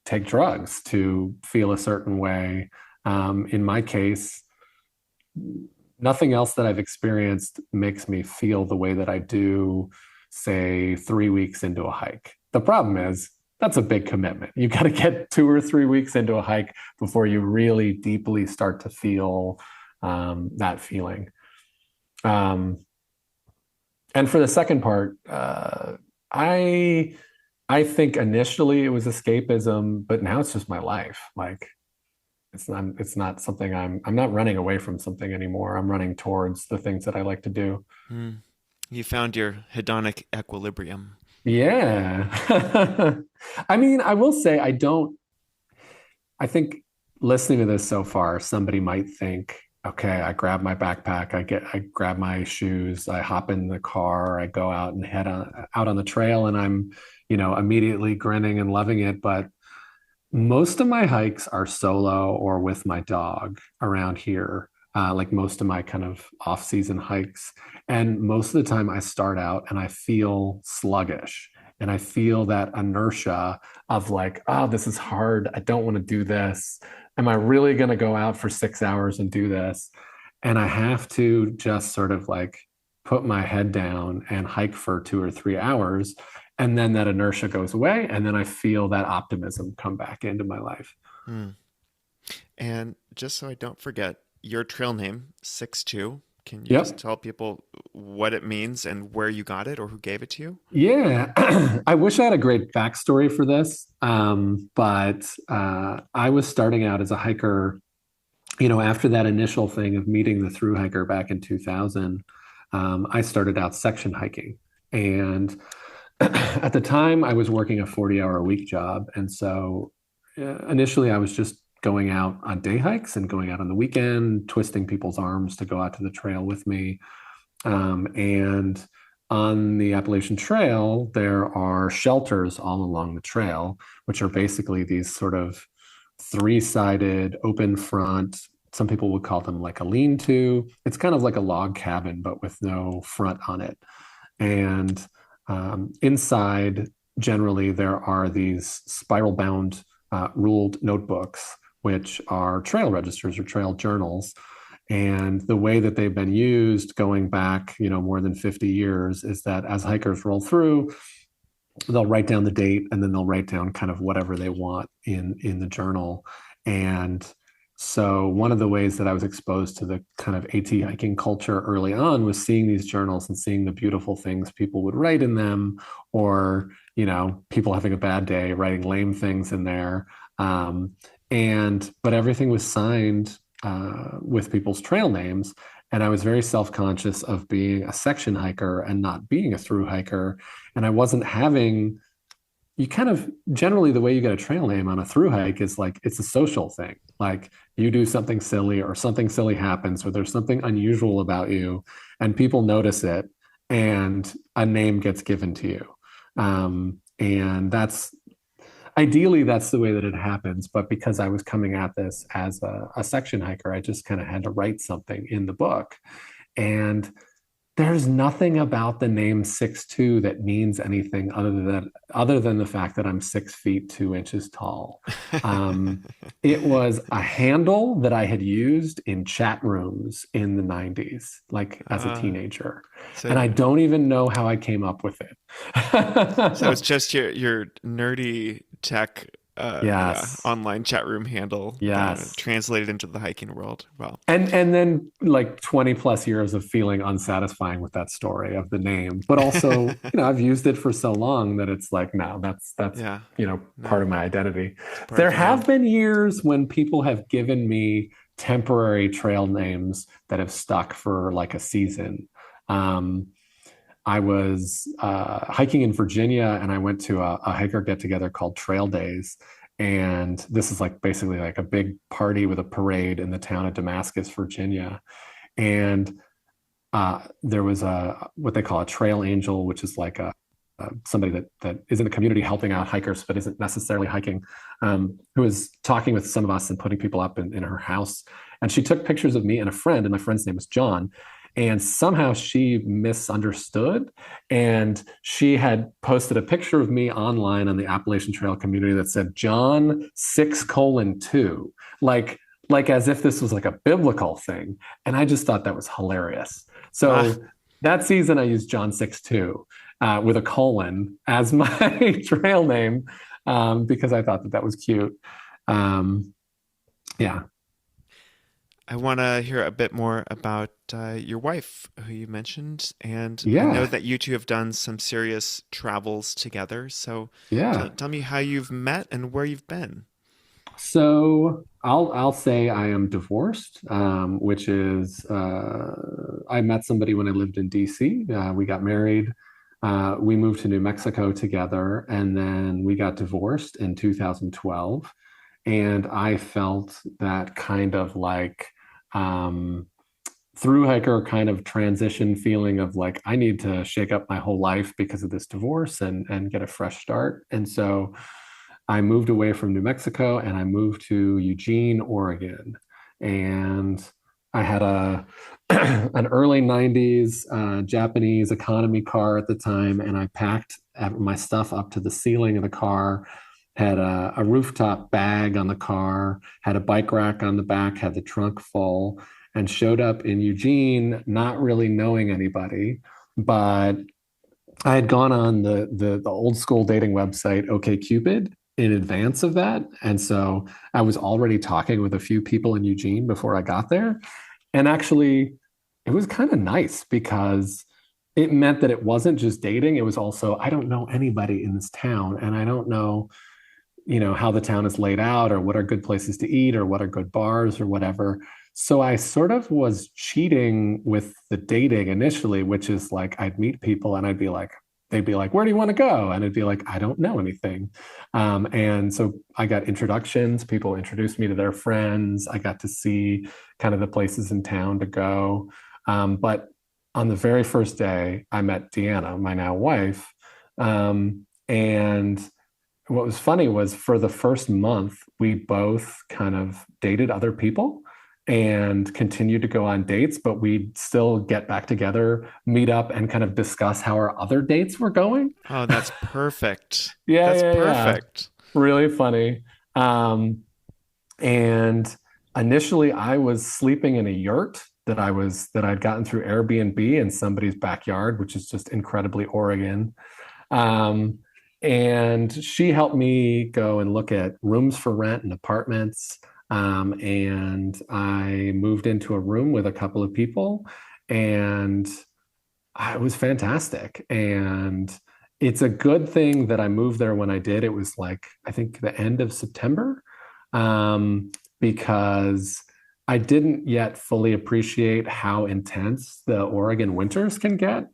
take drugs to feel a certain way. In my case, nothing else that I've experienced makes me feel the way that I do, say, 3 weeks into a hike. The problem is that's a big commitment. You've got to get 2 or 3 weeks into a hike before you really deeply start to feel that feeling. Um, and for the second part, I I think initially it was escapism, but now it's just my life. Like it's not something I'm not running away from something anymore. I'm running towards the things that I like to do. Mm. You found your hedonic equilibrium. Yeah. I mean, I will say I think listening to this so far, somebody might think, okay, I grab my backpack, I grab my shoes, I hop in the car, I go out and out on the trail, and I'm, immediately grinning and loving it. But most of my hikes are solo or with my dog around here, like most of my kind of off-season hikes. And most of the time I start out and I feel sluggish and I feel that inertia of like, oh, this is hard. I don't want to do this. Am I really going to go out for 6 hours and do this? And I have to just sort of like put my head down and hike for 2 or 3 hours. And then that inertia goes away. And then I feel that optimism come back into my life. Hmm. And just so I don't forget, your trail name, 6'2", can you just Yep. tell people what it means and where you got it or who gave it to you? Yeah. I wish I had a great backstory for this. But I was starting out as a hiker, after that initial thing of meeting the thru-hiker back in 2000. I started out section hiking. And at the time, I was working a 40-hour-a-week job. And so initially, I was just going out on day hikes and going out on the weekend, twisting people's arms to go out to the trail with me. And on the Appalachian Trail, there are shelters all along the trail, which are basically these sort of three-sided open front. Some people would call them like a lean-to. It's kind of like a log cabin, but with no front on it. And inside, generally, there are these spiral-bound ruled notebooks, which are trail registers or trail journals. And the way that they've been used going back, more than 50 years is that as hikers roll through, they'll write down the date and then they'll write down kind of whatever they want in the journal. And so one of the ways that I was exposed to the kind of AT hiking culture early on was seeing these journals and seeing the beautiful things people would write in them, or people having a bad day writing lame things in there. But everything was signed with people's trail names. And I was very self-conscious of being a section hiker and not being a through hiker. And I wasn't having, you kind of generally the way you get a trail name on a through hike is like it's a social thing. Like you do something silly or something silly happens or there's something unusual about you and people notice it and a name gets given to you. And that's the way that it happens. But because I was coming at this as a section hiker, I just kind of had to write something in the book. And there's nothing about the name 6'2" that means anything other than the fact that I'm 6 feet 2 inches tall. Um, it was a handle that I had used in chat rooms in the 90s, like as a Uh, teenager. so And I don't even know how I came up with so it's it. just your nerdy tech yeah, Yes. online chat room handle Yes. translated into the hiking world. Well, And then like 20 plus years of feeling unsatisfying with that story of the name. But also, I've used it for so long that it's like, no, that's yeah, part no, of my identity. it's part There of the have name. been years when people have given me temporary trail names that have stuck for like a season. Um, I was hiking in Virginia and I went to a hiker get together called Trail Days. And this is like basically like a big party with a parade in the town of Damascus, Virginia. And there was what they call a trail angel, which is like somebody that is in the community helping out hikers, but isn't necessarily hiking, who was talking with some of us and putting people up in her house. And she took pictures of me and a friend, and my friend's name was John. And somehow she misunderstood. And she had posted a picture of me online on the Appalachian Trail community that said John 6:2, like as if this was like a biblical thing. And I just thought that was hilarious. Ah, So that season I used John 6:2 with a colon as my trail name because I thought that was cute. Um, yeah, I want to hear a bit more about your wife, who you mentioned, and I know yeah, that you two have done some serious travels together. So yeah. tell me how you've met and where you've been. So I'll say I am divorced, which is I met somebody when I lived in DC. We got married. We moved to New Mexico together, and then we got divorced in 2012. And I felt that kind of like um, through hiker kind of transition feeling of like I need to shake up my whole life because of this divorce and get a fresh start. And so I moved away from New Mexico and I moved to Eugene, Oregon. And I had an early 90s Japanese economy car at the time, and I packed my stuff up to the ceiling of the car, had a rooftop bag on the car, had a bike rack on the back, had the trunk full. and showed up in Eugene, not really knowing anybody, but I had gone on the old school dating website OkCupid in advance of that, and so I was already talking with a few people in Eugene before I got there. And actually, it was kind of nice because it meant that it wasn't just dating. It was also, I don't know anybody in this town, and I don't know, how the town is laid out or what are good places to eat or what are good bars or whatever. So I sort of was cheating with the dating initially, which is like I'd meet people and they'd be like, where do you want to go? And I'd be like, I don't know anything. And so I got introductions. People introduced me to their friends. I got to see kind of the places in town to go. But on the very first day, I met Deanna, my now wife. And what was funny was for the first month, we both kind of dated other people and continued to go on dates, but we'd still get back together, meet up, and kind of discuss how our other dates were going. Oh, that's perfect. Yeah, That's yeah, yeah. perfect. Really funny. And initially, I was sleeping in a yurt that I'd gotten through Airbnb in somebody's backyard, which is just incredibly Oregon. Um, and she helped me go and look at rooms for rent and apartments. And I moved into a room with a couple of people, and it was fantastic. And it's a good thing that I moved there when I did. It was like, I think the end of September, because I didn't yet fully appreciate how intense the Oregon winters can get.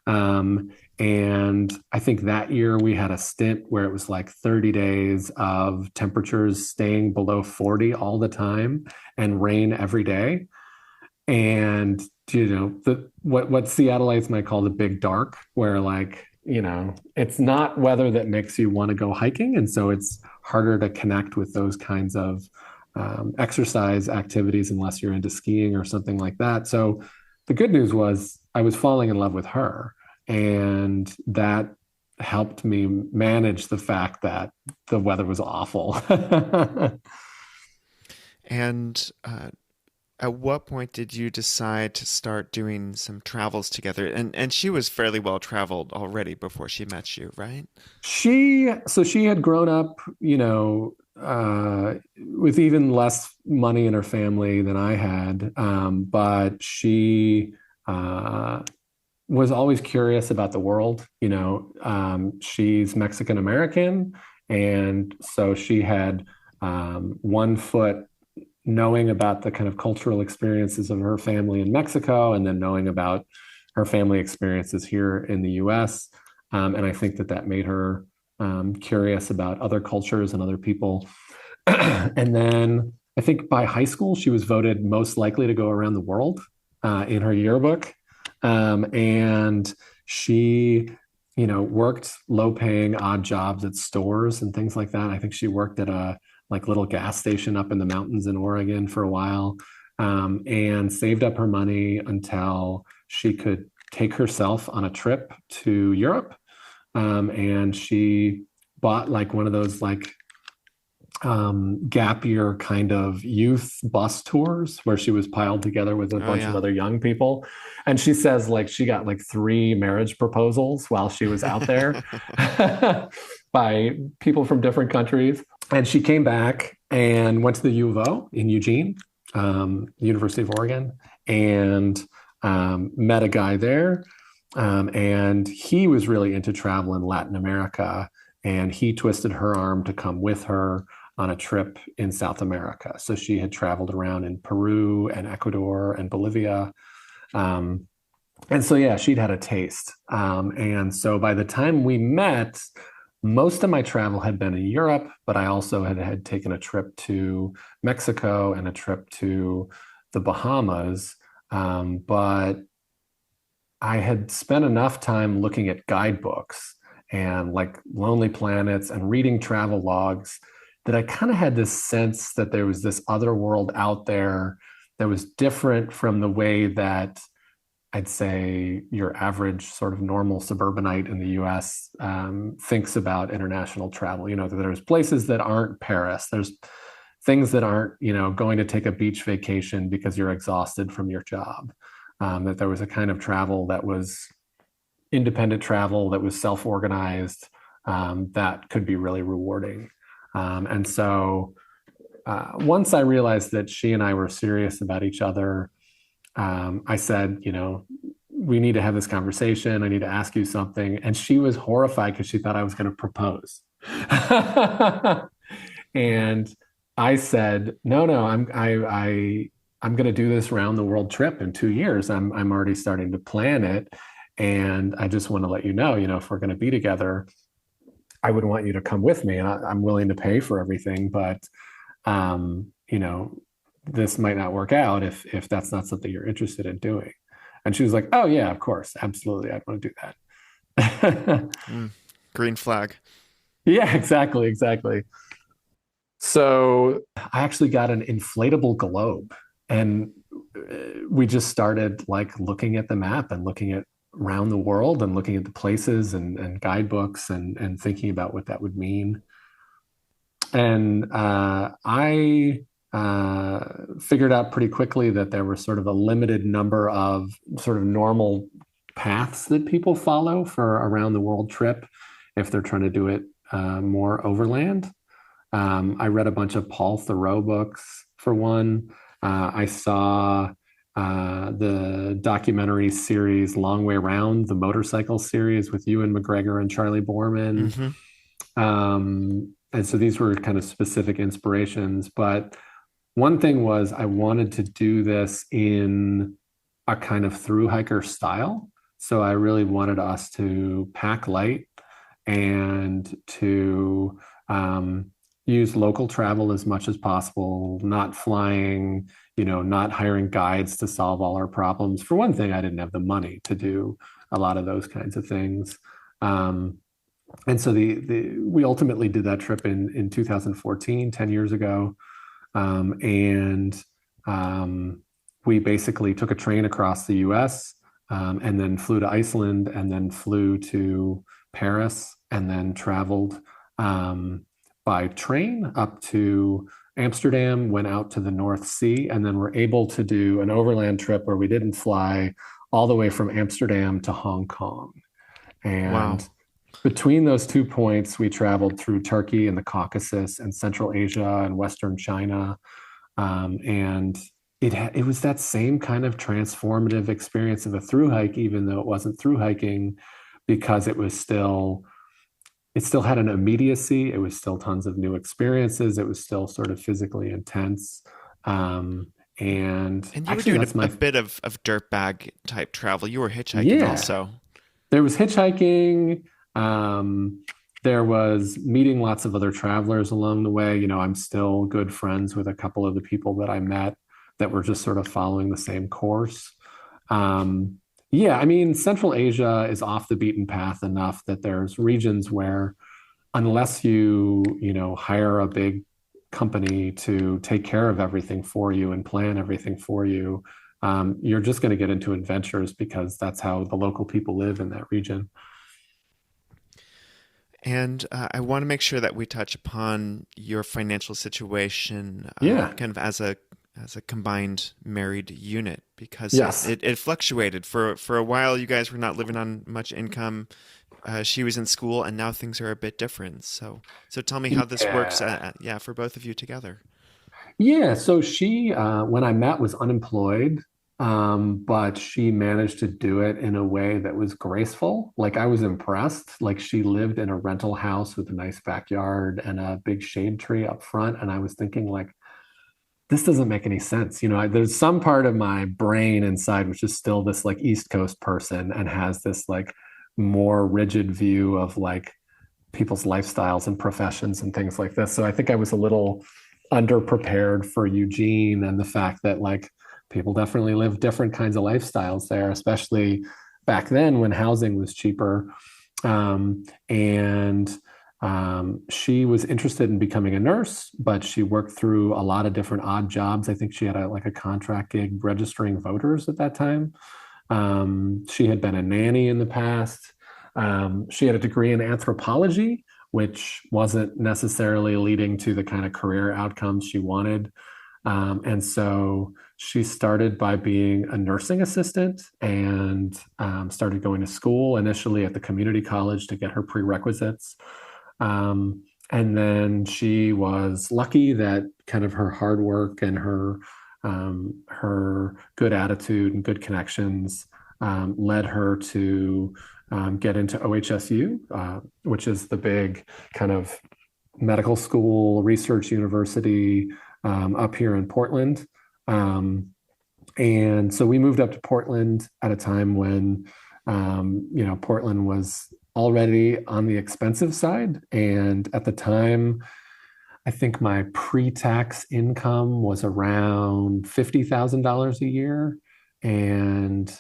Um, and I think that year we had a stint where it was like 30 days of temperatures staying below 40 all the time and rain every day. And the what Seattleites might call the big dark, where like, it's not weather that makes you want to go hiking. And so it's harder to connect with those kinds of exercise activities unless you're into skiing or something like that. So the good news was I was falling in love with her. And that helped me manage the fact that the weather was awful. And at what point did you decide to start doing some travels together? And she was fairly well traveled already before she met you, right? She had grown up, with even less money in her family than I had. But she was always curious about the world. She's Mexican American, and so she had one foot knowing about the kind of cultural experiences of her family in Mexico, and then knowing about her family experiences here in the U.S. And I think that made her curious about other cultures and other people. And then I think by high school, she was voted most likely to go around the world in her yearbook. And she, worked low paying odd jobs at stores and things like that. I think she worked at a like little gas station up in the mountains in Oregon for a while, and saved up her money until she could take herself on a trip to Europe. And she bought like one of those like gap year kind of youth bus tours where she was piled together with a Oh, bunch of yeah. other young people. And she says like she got like three marriage proposals while she was out there by people from different countries. And she came back and went to the U of O in Eugene, University of Oregon, and met a guy there. And he was really into travel in Latin America. And he twisted her arm to come with her on a trip in South America. So she had traveled around in Peru and Ecuador and Bolivia. And so, yeah, she'd had a taste. And so by the time we met, most of my travel had been in Europe, but I also had taken a trip to Mexico and a trip to the Bahamas. But I had spent enough time looking at guidebooks and like Lonely Planets and reading travel logs that I kind of had this sense that there was this other world out there that was different from the way that I'd say your average sort of normal suburbanite in the US thinks about international travel. There's places that aren't Paris. There's things that aren't, going to take a beach vacation because you're exhausted from your job. That there was a kind of travel that was independent travel that was self-organized, that could be really rewarding. And so once I realized that she and I were serious about each other, I said, we need to have this conversation. I need to ask you something. And she was horrified because she thought I was going to propose. And I said, no, I'm going to do this round the world trip in 2 years. I'm already starting to plan it. And I just want to let you know, if we're going to be together, I would want you to come with me. And I'm willing to pay for everything, but, um, you know, this might not work out if that's not something you're interested in doing. And she was like, oh yeah, of course, absolutely, I'd want to do that. Mm, green flag. Yeah, exactly. So I actually got an inflatable globe, and we just started like looking at the map and looking at around the world and looking at the places and guidebooks and thinking about what that would mean. And I figured out pretty quickly that there was sort of a limited number of sort of normal paths that people follow for a around the world trip if they're trying to do it more overland. I read a bunch of Paul Thoreau books for one. I saw the documentary series Long Way Round, the motorcycle series with Ewan McGregor and Charlie Borman. Hmm. And so these were kind of specific inspirations. But one thing was I wanted to do this in a kind of thru-hiker style. So I really wanted us to pack light and to use local travel as much as possible, not flying, not hiring guides to solve all our problems. For one thing, I didn't have the money to do a lot of those kinds of things. Um, and so we ultimately did that trip in 2014, 10 years ago. And we basically took a train across the US, and then flew to Iceland, and then flew to Paris, and then traveled by train up to Amsterdam, went out to the North Sea, and then were able to do an overland trip where we didn't fly all the way from Amsterdam to Hong Kong. Wow. And between those 2 points, we traveled through Turkey and the Caucasus and Central Asia and Western China. And it was that same kind of transformative experience of a through hike, even though it wasn't through hiking, because it still had an immediacy. It was still tons of new experiences. It was still sort of physically intense. And And you were actually, doing that's a my, bit of dirtbag type travel. You were hitchhiking yeah, also. there was hitchhiking. There was meeting lots of other travelers along the way. I'm still good friends with a couple of the people that I met that were just sort of following the same course. Um, yeah, I mean, Central Asia is off the beaten path enough that there's regions where, unless hire a big company to take care of everything for you and plan everything for you, you're just going to get into adventures because that's how the local people live in that region. And I want to make sure that we touch upon your financial situation, Yeah. kind of as a combined married unit, because Yes. it fluctuated for a while. You guys were not living on much income. She was in school, and now things are a bit different. So tell me how this works. Yeah. Yeah, for both of you together. Yeah. So she, when I met, was unemployed, but she managed to do it in a way that was graceful. Like I was impressed. Like she lived in a rental house with a nice backyard and a big shade tree up front. And I was thinking, like, this doesn't make any sense. There's some part of my brain inside which is still this like East Coast person and has this like more rigid view of like people's lifestyles and professions and things like this. So I think I was a little underprepared for Eugene and the fact that like people definitely live different kinds of lifestyles there, especially back then when housing was cheaper. And She was interested in becoming a nurse, but she worked through a lot of different odd jobs. I think she had like a contract gig registering voters at that time. She had been a nanny in the past. She had a degree in anthropology, which wasn't necessarily leading to the kind of career outcomes she wanted. And so she started by being a nursing assistant and started going to school initially at the community college to get her prerequisites. And then she was lucky that kind of her hard work and her good attitude and good connections led her to get into OHSU, which is the big kind of medical school research university up here in Portland. And so we moved up to Portland at a time when, Portland was already on the expensive side. And at the time, I think my pre-tax income was around $50,000 a year. And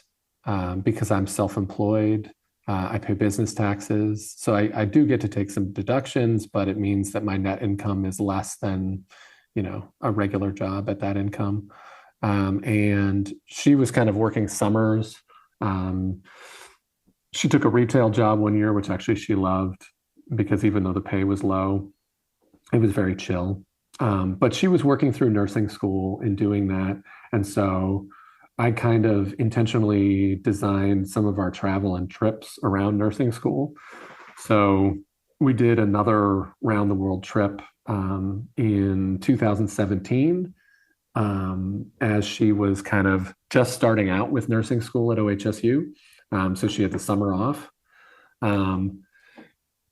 because I'm self-employed, I pay business taxes. So I do get to take some deductions, but it means that my net income is less than, a regular job at that income. And she was kind of working summers. Um, she took a retail job one year, which actually she loved because even though the pay was low, it was very chill. But she was working through nursing school and doing that. And so I kind of intentionally designed some of our travel and trips around nursing school. So we did another round the world trip in 2017 as she was kind of just starting out with nursing school at OHSU. So she had the summer off. Um,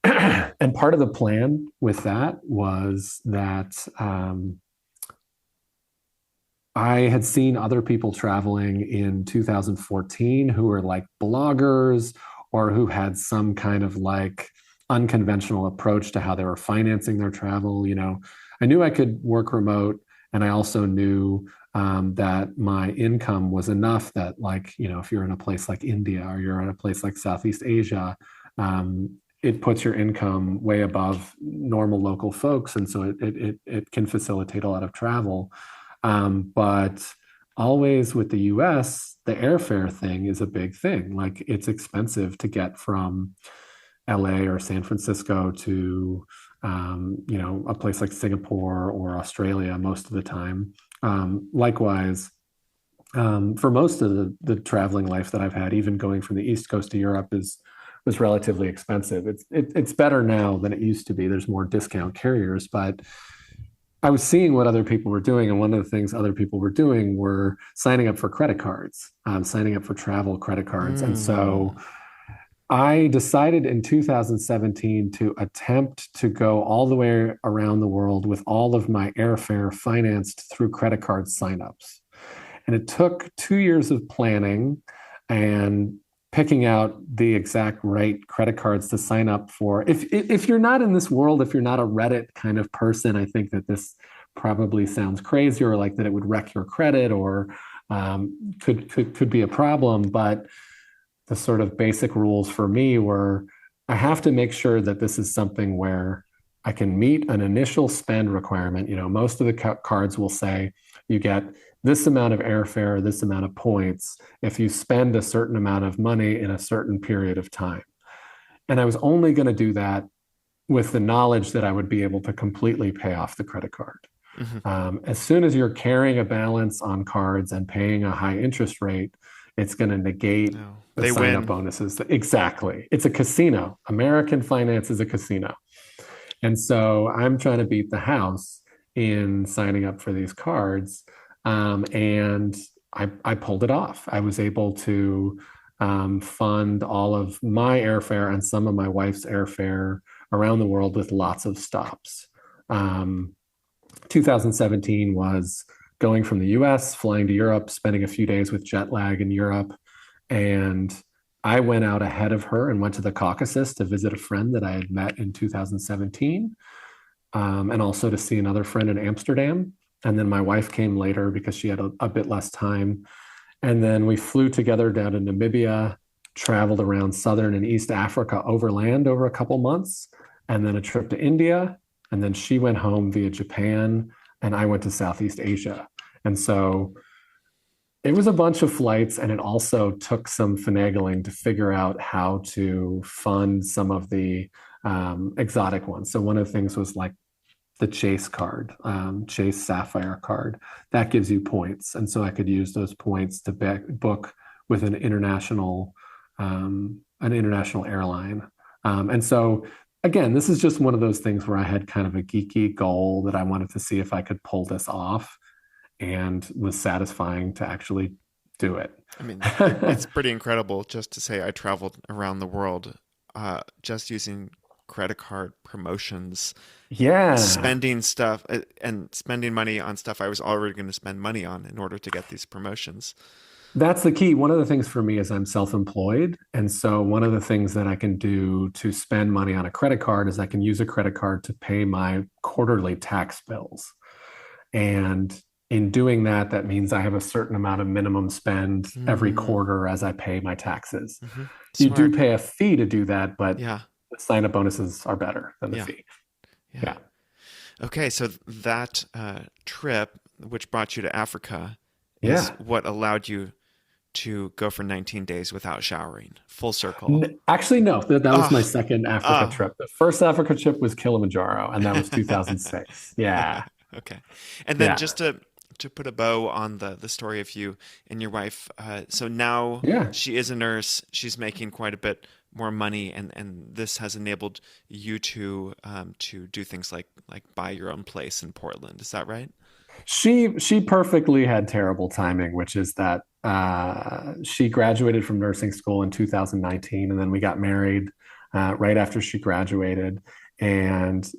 and part of the plan with that was that I had seen other people traveling in 2014 who were like bloggers or who had some kind of like unconventional approach to how they were financing their travel. I knew I could work remote, and I also knew that my income was enough that, like, if you're in a place like India or you're in a place like Southeast Asia, it puts your income way above normal local folks, and so it can facilitate a lot of travel. But always with the US, the airfare thing is a big thing. Like it's expensive to get from LA or San Francisco to, a place like Singapore or Australia most of the time. Likewise, for most of the traveling life that I've had, even going from the East Coast to Europe was relatively expensive. It's better now than it used to be. There's more discount carriers, but I was seeing what other people were doing, and one of the things other people were doing were signing up for credit cards, signing up for travel credit cards. And so Mm. I decided in 2017 to attempt to go all the way around the world with all of my airfare financed through credit card signups. And it took 2 years of planning and picking out the exact right credit cards to sign up for. If you're not in this world, if you're not a Reddit kind of person, I think that this probably sounds crazy or like that it would wreck your credit or could be a problem. But the sort of basic rules for me were I have to make sure that this is something where I can meet an initial spend requirement. Most of the cards will say you get this amount of airfare, this amount of points if you spend a certain amount of money in a certain period of time. And I was only going to do that with the knowledge that I would be able to completely pay off the credit card. Hmm. As soon as you're carrying a balance on cards and paying a high interest rate, it's going to negate No, the they sign up win. bonuses. Exactly. It's a casino. American finance is a casino. And so I'm trying to beat the house in signing up for these cards. And I pulled it off. I was able to fund all of my airfare and some of my wife's airfare around the world with lots of stops. Um, 2017 was going from the US, flying to Europe, spending a few days with jet lag in Europe. And I went out ahead of her and went to the Caucasus to visit a friend that I had met in 2017, and also to see another friend in Amsterdam. And then my wife came later because she had a bit less time. And then we flew together down to Namibia, traveled around Southern and East Africa overland over a couple months, and then a trip to India. And then she went home via Japan, and I went to Southeast Asia. And so it was a bunch of flights, and it also took some finagling to figure out how to fund some of the exotic ones. So one of the things was like the Chase card, Chase Sapphire card. That gives you points, and so I could use those points to book with an international airline. And so again, this is just one of those things where I had kind of a geeky goal that I wanted to see if I could pull this off, and was satisfying to actually do it. I mean, it's pretty incredible just to say I traveled around the world just using credit card promotions, Yeah. spending stuff and spending money on stuff I was already going to spend money on in order to get these promotions. That's the key. One of the things for me is I'm self-employed. And so one of the things that I can do to spend money on a credit card is I can use a credit card to pay my quarterly tax bills. And in doing that, that means I have a certain amount of minimum spend every Mm, quarter as I pay my taxes. You do smart. pay a fee to do that, but Yeah. the sign-up bonuses are better than the Yeah. fee. Yeah. Yeah. Okay. So that trip, which brought you to Africa, is Yeah. what allowed you to go for 19 days without showering. Full circle. Actually, no, that was my Ah, second Africa ah. trip. The first Africa trip was Kilimanjaro, and that was 2006. Yeah. Okay. And then Yeah. just to put a bow on the story of you and your wife, so now Yeah. she is a nurse. She's making quite a bit more money, and this has enabled you to do things like buy your own place in Portland. Is that right? She perfectly had terrible timing, which is that she graduated from nursing school in 2019, and then we got married right after she graduated, and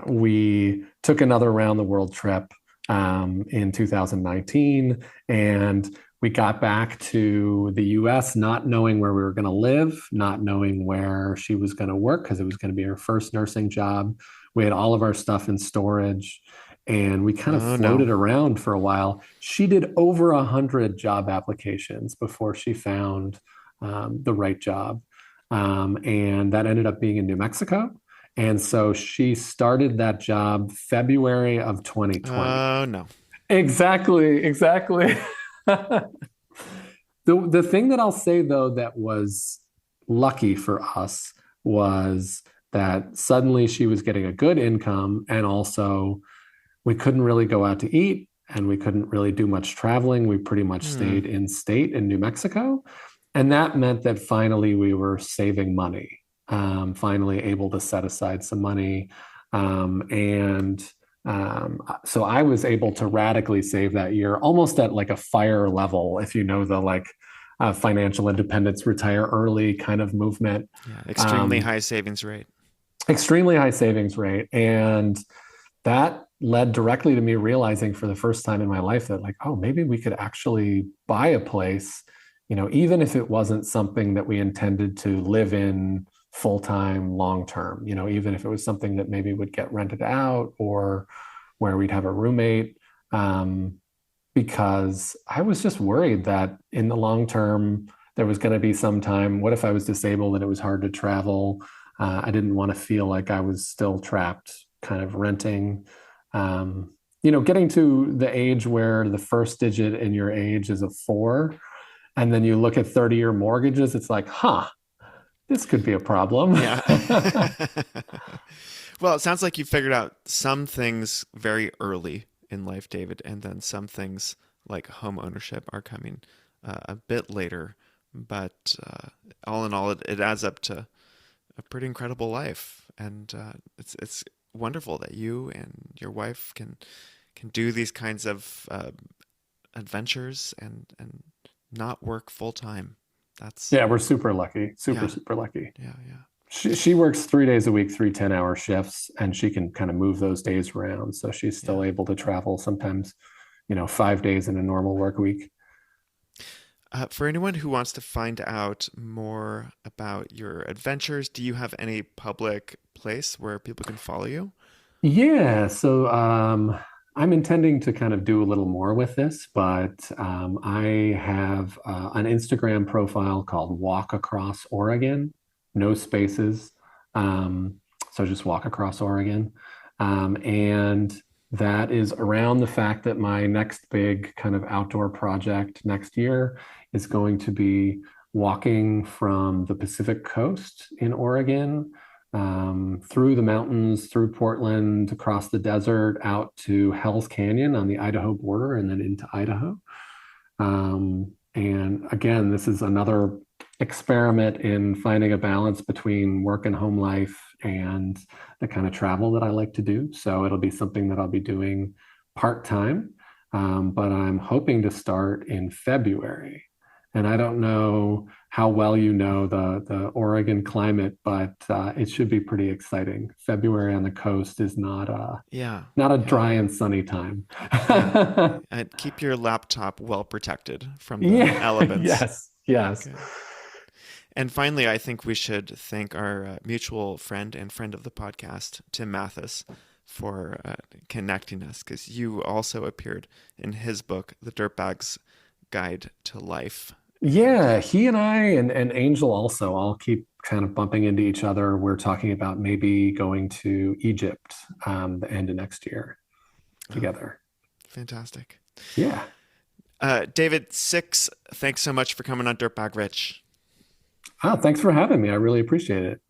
we took another round the world trip in 2019, and we got back to the US not knowing where we were going to live, not knowing where she was going to work because it was going to be her first nursing job. We had all of our stuff in storage, and we kind of Oh no. floated around for a while. She did over 100 job applications before she found the right job. And that ended up being in New Mexico. And so she started that job February of 2020. Oh no. Exactly, exactly. The thing that I'll say though that was lucky for us was that suddenly she was getting a good income, and also we couldn't really go out to eat, and we couldn't really do much traveling. We pretty much Hmm. stayed in state in New Mexico. And that meant that finally we were saving money, finally able to set aside some money. And so I was able to radically save that year, almost at like a fire level, if you know the like financial independence, retire early kind of movement. Yeah. Extremely Um, high savings rate. Extremely high savings rate. And that led directly to me realizing for the first time in my life that like, oh, maybe we could actually buy a place, even if it wasn't something that we intended to live in full time, long term, even if it was something that maybe would get rented out or where we'd have a roommate. Um, because I was just worried that in the long term, there was going to be some time. What if I was disabled and it was hard to travel? I didn't want to feel like I was still trapped, kind of renting. Getting to the age where the first digit in your age is a four, and then you look at 30-year mortgages, it's like, huh, this could be a problem. Yeah. Well, it sounds like you figured out some things very early in life, David, and then some things like home ownership are coming a bit later. But all in all, it adds up to a pretty incredible life, and it's wonderful that you and your wife can do these kinds of adventures and not work full time. That's Yeah, we're super lucky, super, yeah, super lucky. yeah, yeah, She works 3 days a week, three 10-hour shifts, and she can kind of move those days around. So she's yeah. still able to travel sometimes, 5 days in a normal work week. For anyone who wants to find out more about your adventures, do you have any public place where people can follow you? Yeah, so I'm intending to kind of do a little more with this, but I have an Instagram profile called Walk Across Oregon, no spaces. Um, so just Walk Across Oregon. And that is around the fact that my next big kind of outdoor project next year is going to be walking from the Pacific coast in Oregon through the mountains, through Portland, across the desert, out to Hell's Canyon on the Idaho border, and then into Idaho. And again, this is another experiment in finding a balance between work and home life and the kind of travel that I like to do. So it'll be something that I'll be doing part-time, but I'm hoping to start in February. And I don't know how well you know the Oregon climate, but it should be pretty exciting. February on the coast is Yeah. not a Yeah. dry and sunny time. Yeah. And keep your laptop well protected from the Yeah, elements. yes, yes. Okay. And finally, I think we should thank our mutual friend and friend of the podcast, Tim Mathis, for connecting us, because you also appeared in his book, The Dirtbag's Guide to Life. And Yeah, he and I and Angel also all keep kind of bumping into each other. We're talking about maybe going to Egypt the end of next year oh, together. fantastic. Yeah. David Six, thanks so much for coming on Dirtbag Rich. Oh, thanks for having me. I really appreciate it.